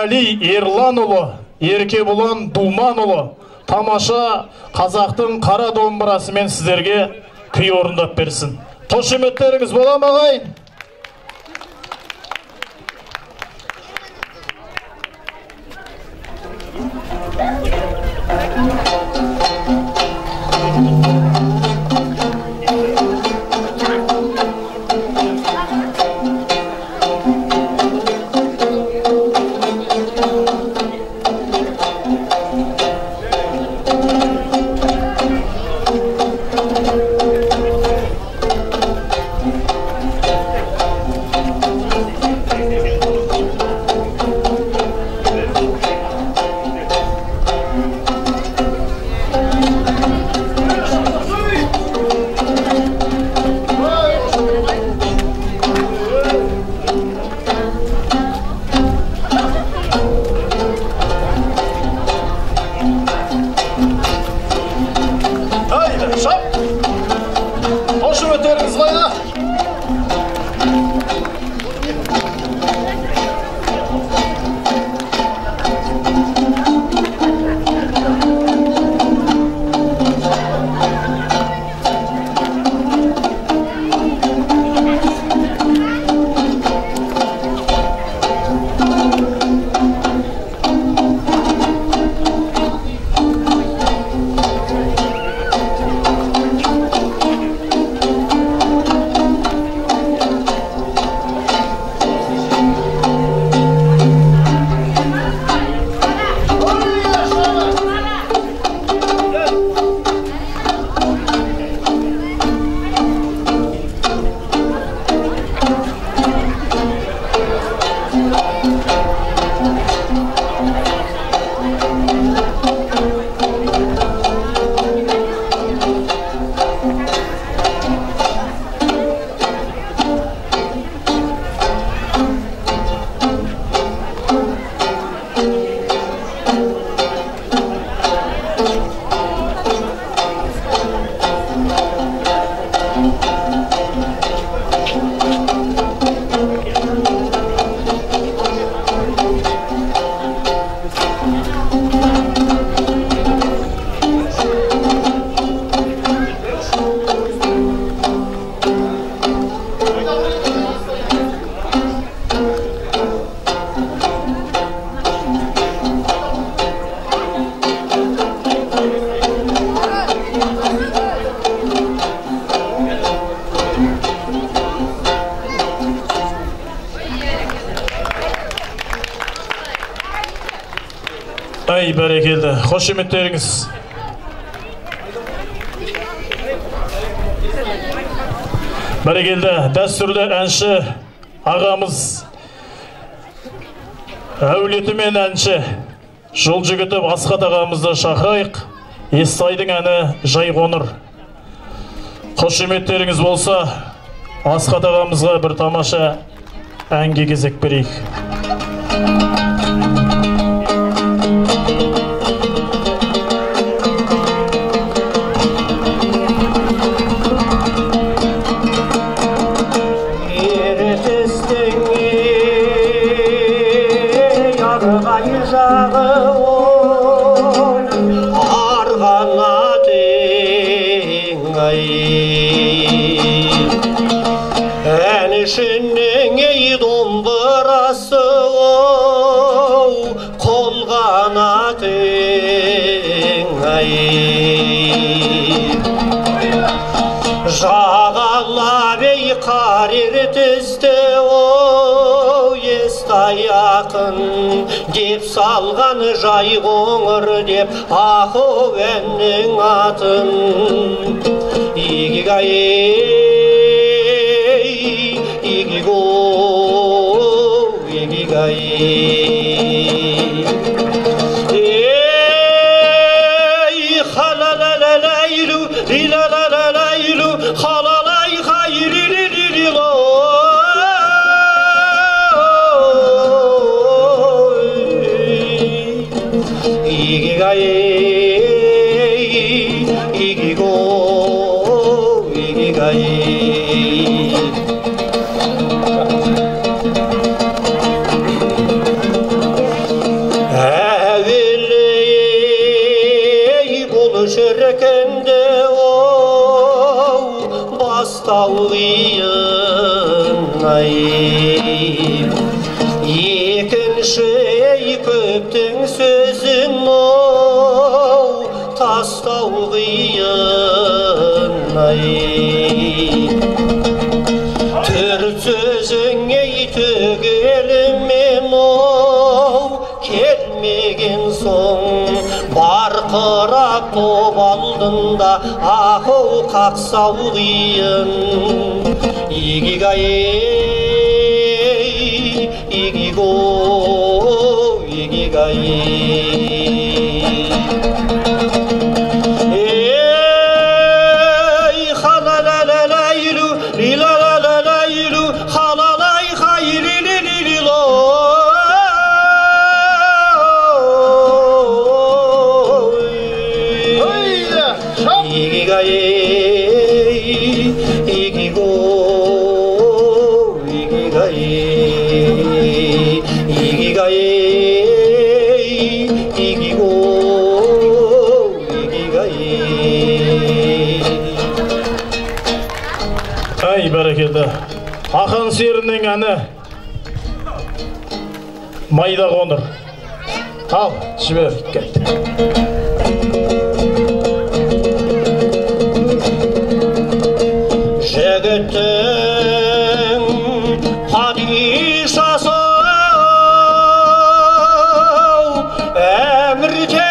Али Ерланұлы, Еркебұлан Думанұлы тамаша қазақтың қара домбырасымен сіздерге күй орындап берсін. Қошеметтеріңіз бола ма ағайын? Ай, бәрекелді. Қошеметтеріңіз. Бәрекелді. Дәстүрлі әнші ағамыз, әулетімен әнші жол жігітіп Асқат ағамызды шақырайық. Естайдың әні жай қоныр. Қошеметтеріңіз болса, Асқат ағамызға бір тамаша әнге кезек берейік. Әнішінің ей домбырасы қол қанатың жағалап ей қарер түсті естай ақын деп салған жай қоңыр деп ақы әннің атын игигай Igigo, igigai. Ey halalalaylu, ilalalaylu, halalay hayrilililo. Igigai, igigo, igigai. Şirkende басталғиын екінші көптің сөзін тасталғиын төрт сөзің түгелімен келмеген соң барқырап топ алдында ақыл қақсалғиын игигай игиго игигай ей халалалайлу лилалалайлу халалай хайрилилилило 이기가에 이기고 이기가에 이기가에 이기고 이기가에 Ай, бәрекелді. Ақан серінің әні майда қоныр. Ал, жібер, кәтті. Жігіттің падишасы әмірде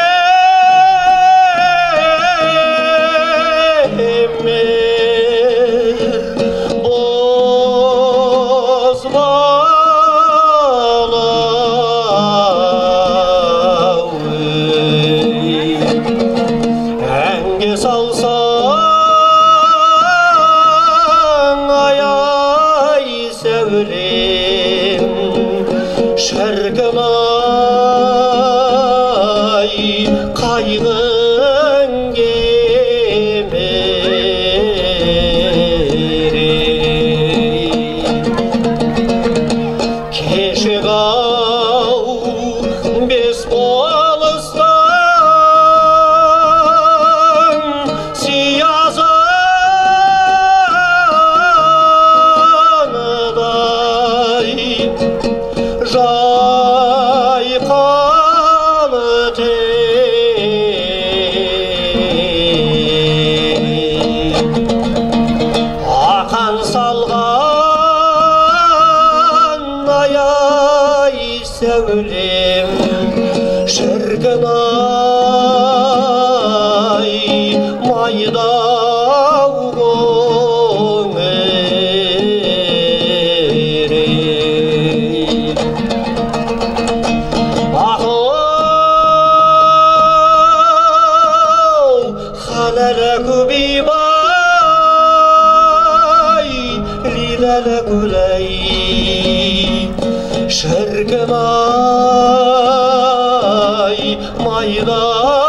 әнге салсаң аяй сәулем шіркін-ай қайғың кемер кешек-ау бес болыстың сиязыныдай жайқалды ақан салған аяй сәулем шіркін lale güley şerken ay maydavun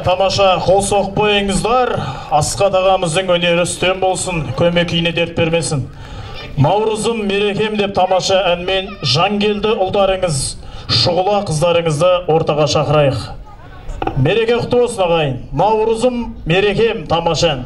Тамаша қол соқ бойыңыздар, Асқат ағамыздың өнері үстем болсын, көмекейіне дерт бермесін. Наурызым мерекем деп тамаша әнмен Жангелді ұлдарыңыз, шұғыла қыздарыңызды ортаға шақырайық. Мереке құтты болсын ағайын. Наурызым мерекем тамаша ән.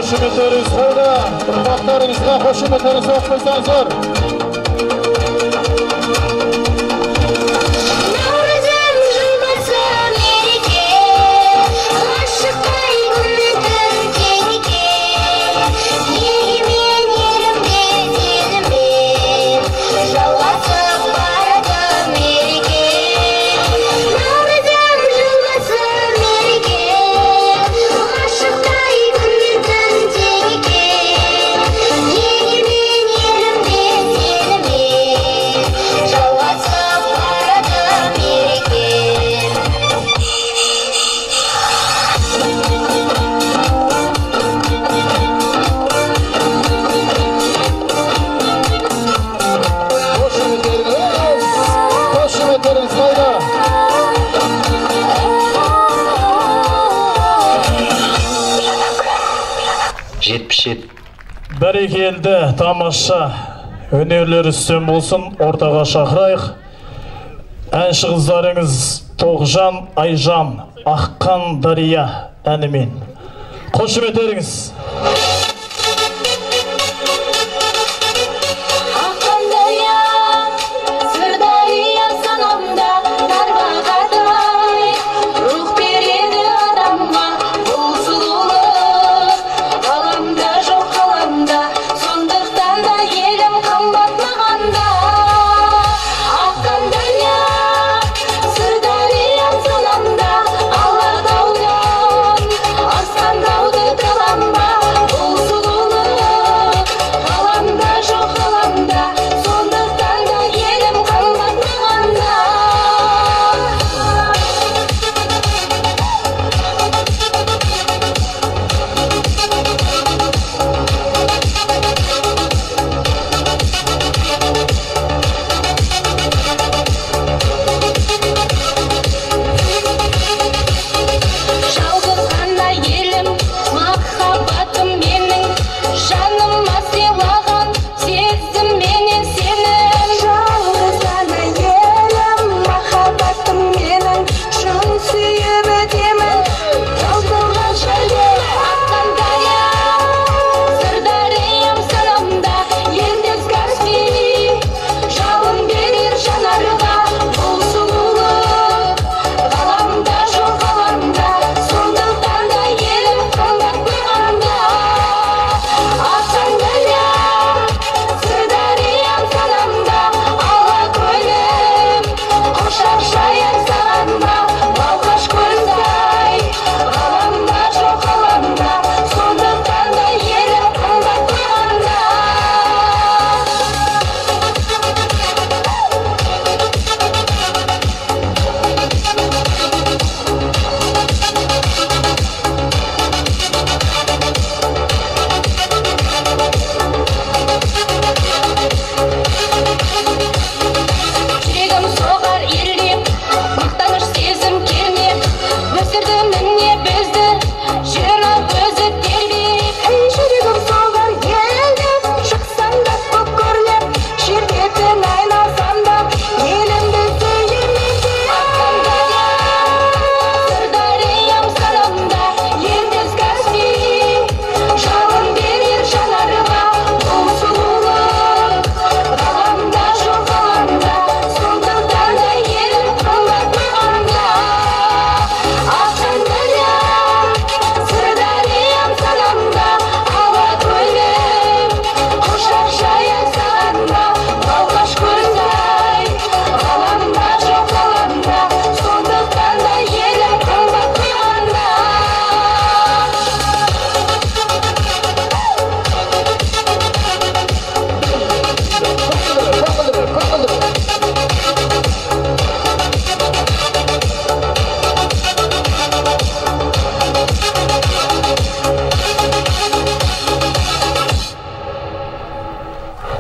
Қошеметтеріңіз қайда? Ұрпақтарыңызға қошеметтеріңізді оқып қойсаңыздар. Бәрекелді, тамаша өнерлер үстем болсын, ортаға шақырайық. Әнші қыздарыңыз Тоғжан, Айжан, Аққан Дария әнімен. Қошеметтеріңіз.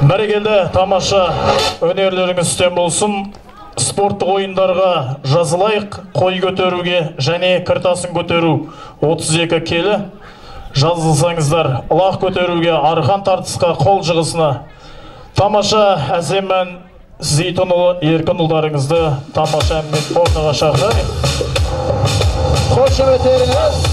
Бәрекелді, тамаша өнерлеріңіз үстем болсын. Спорттық ойындарға жазылайық. Қой көтеруге және кіртасын көтеру 32 келі. Жазылсаңыздар, лақ көтеруге, арқан тартысқа, қол жығысына. Тамаша әсеммен Зейтонұлы еркін ұлдарыңызды тамаша әнмен ортаға шақырайық. Қошеметтеріңіз.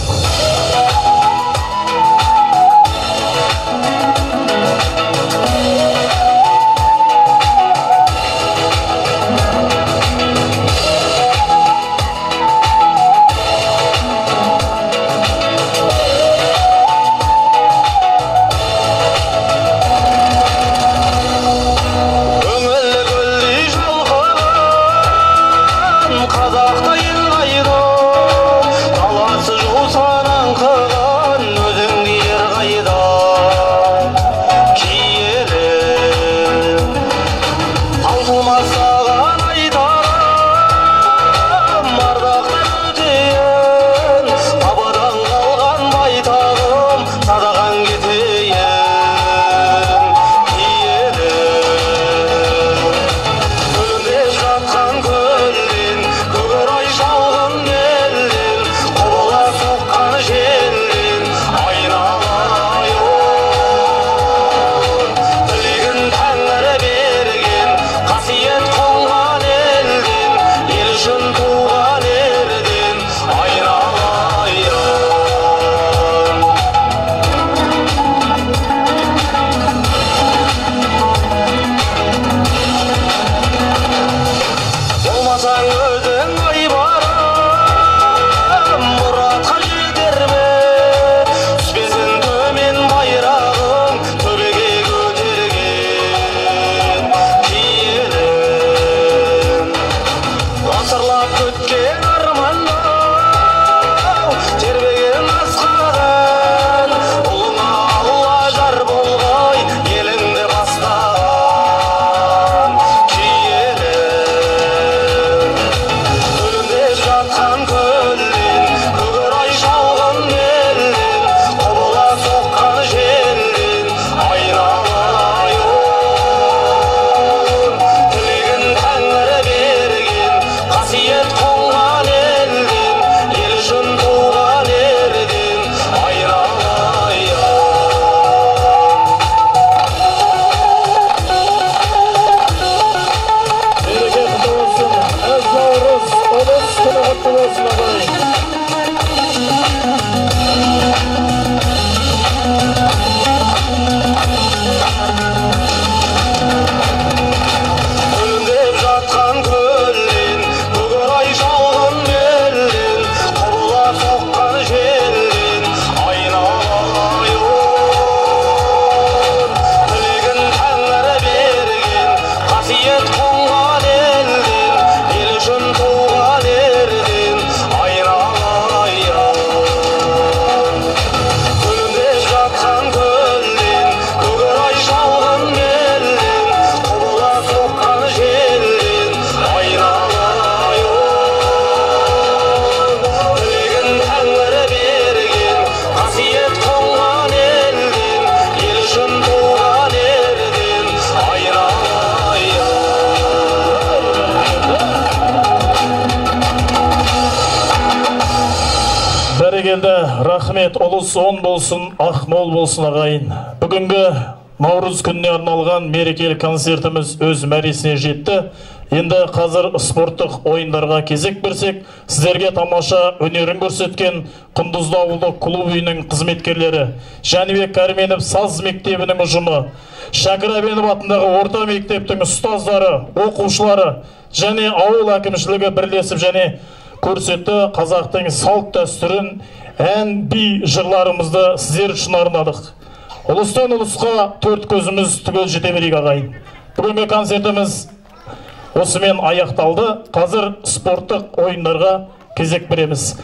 Бәрекелді, рахмет, ұлыс оң болсын, ақ мол болсын ағайын. Бүгінгі Наурыз күніне арналған мерекелік концертіміз өз мәресіне жетті. Енді қазір спорттық ойындарға кезек берсек, сіздерге тамаша өнерін көрсеткен Құндызды ауылдық клуб үйінің қызметкерлері, Жәнібек Кәрменов саз мектебінің ұжымы, Шәкір Әбенов атындағы орта мектептің ұстаздары, оқушылары және ауыл әкімшілігі бірлесіп және көрсетті. Қазақтың салт дәстүрін, ән, би жырларымызды сіздер үшін арнадық. Ұлыстан ұлысқа төрт көзіміз түгел жете берейік ағайын. Бүгінгі концертіміз осымен аяқталды. Қазір спорттық ойындарға кезек береміз.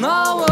Now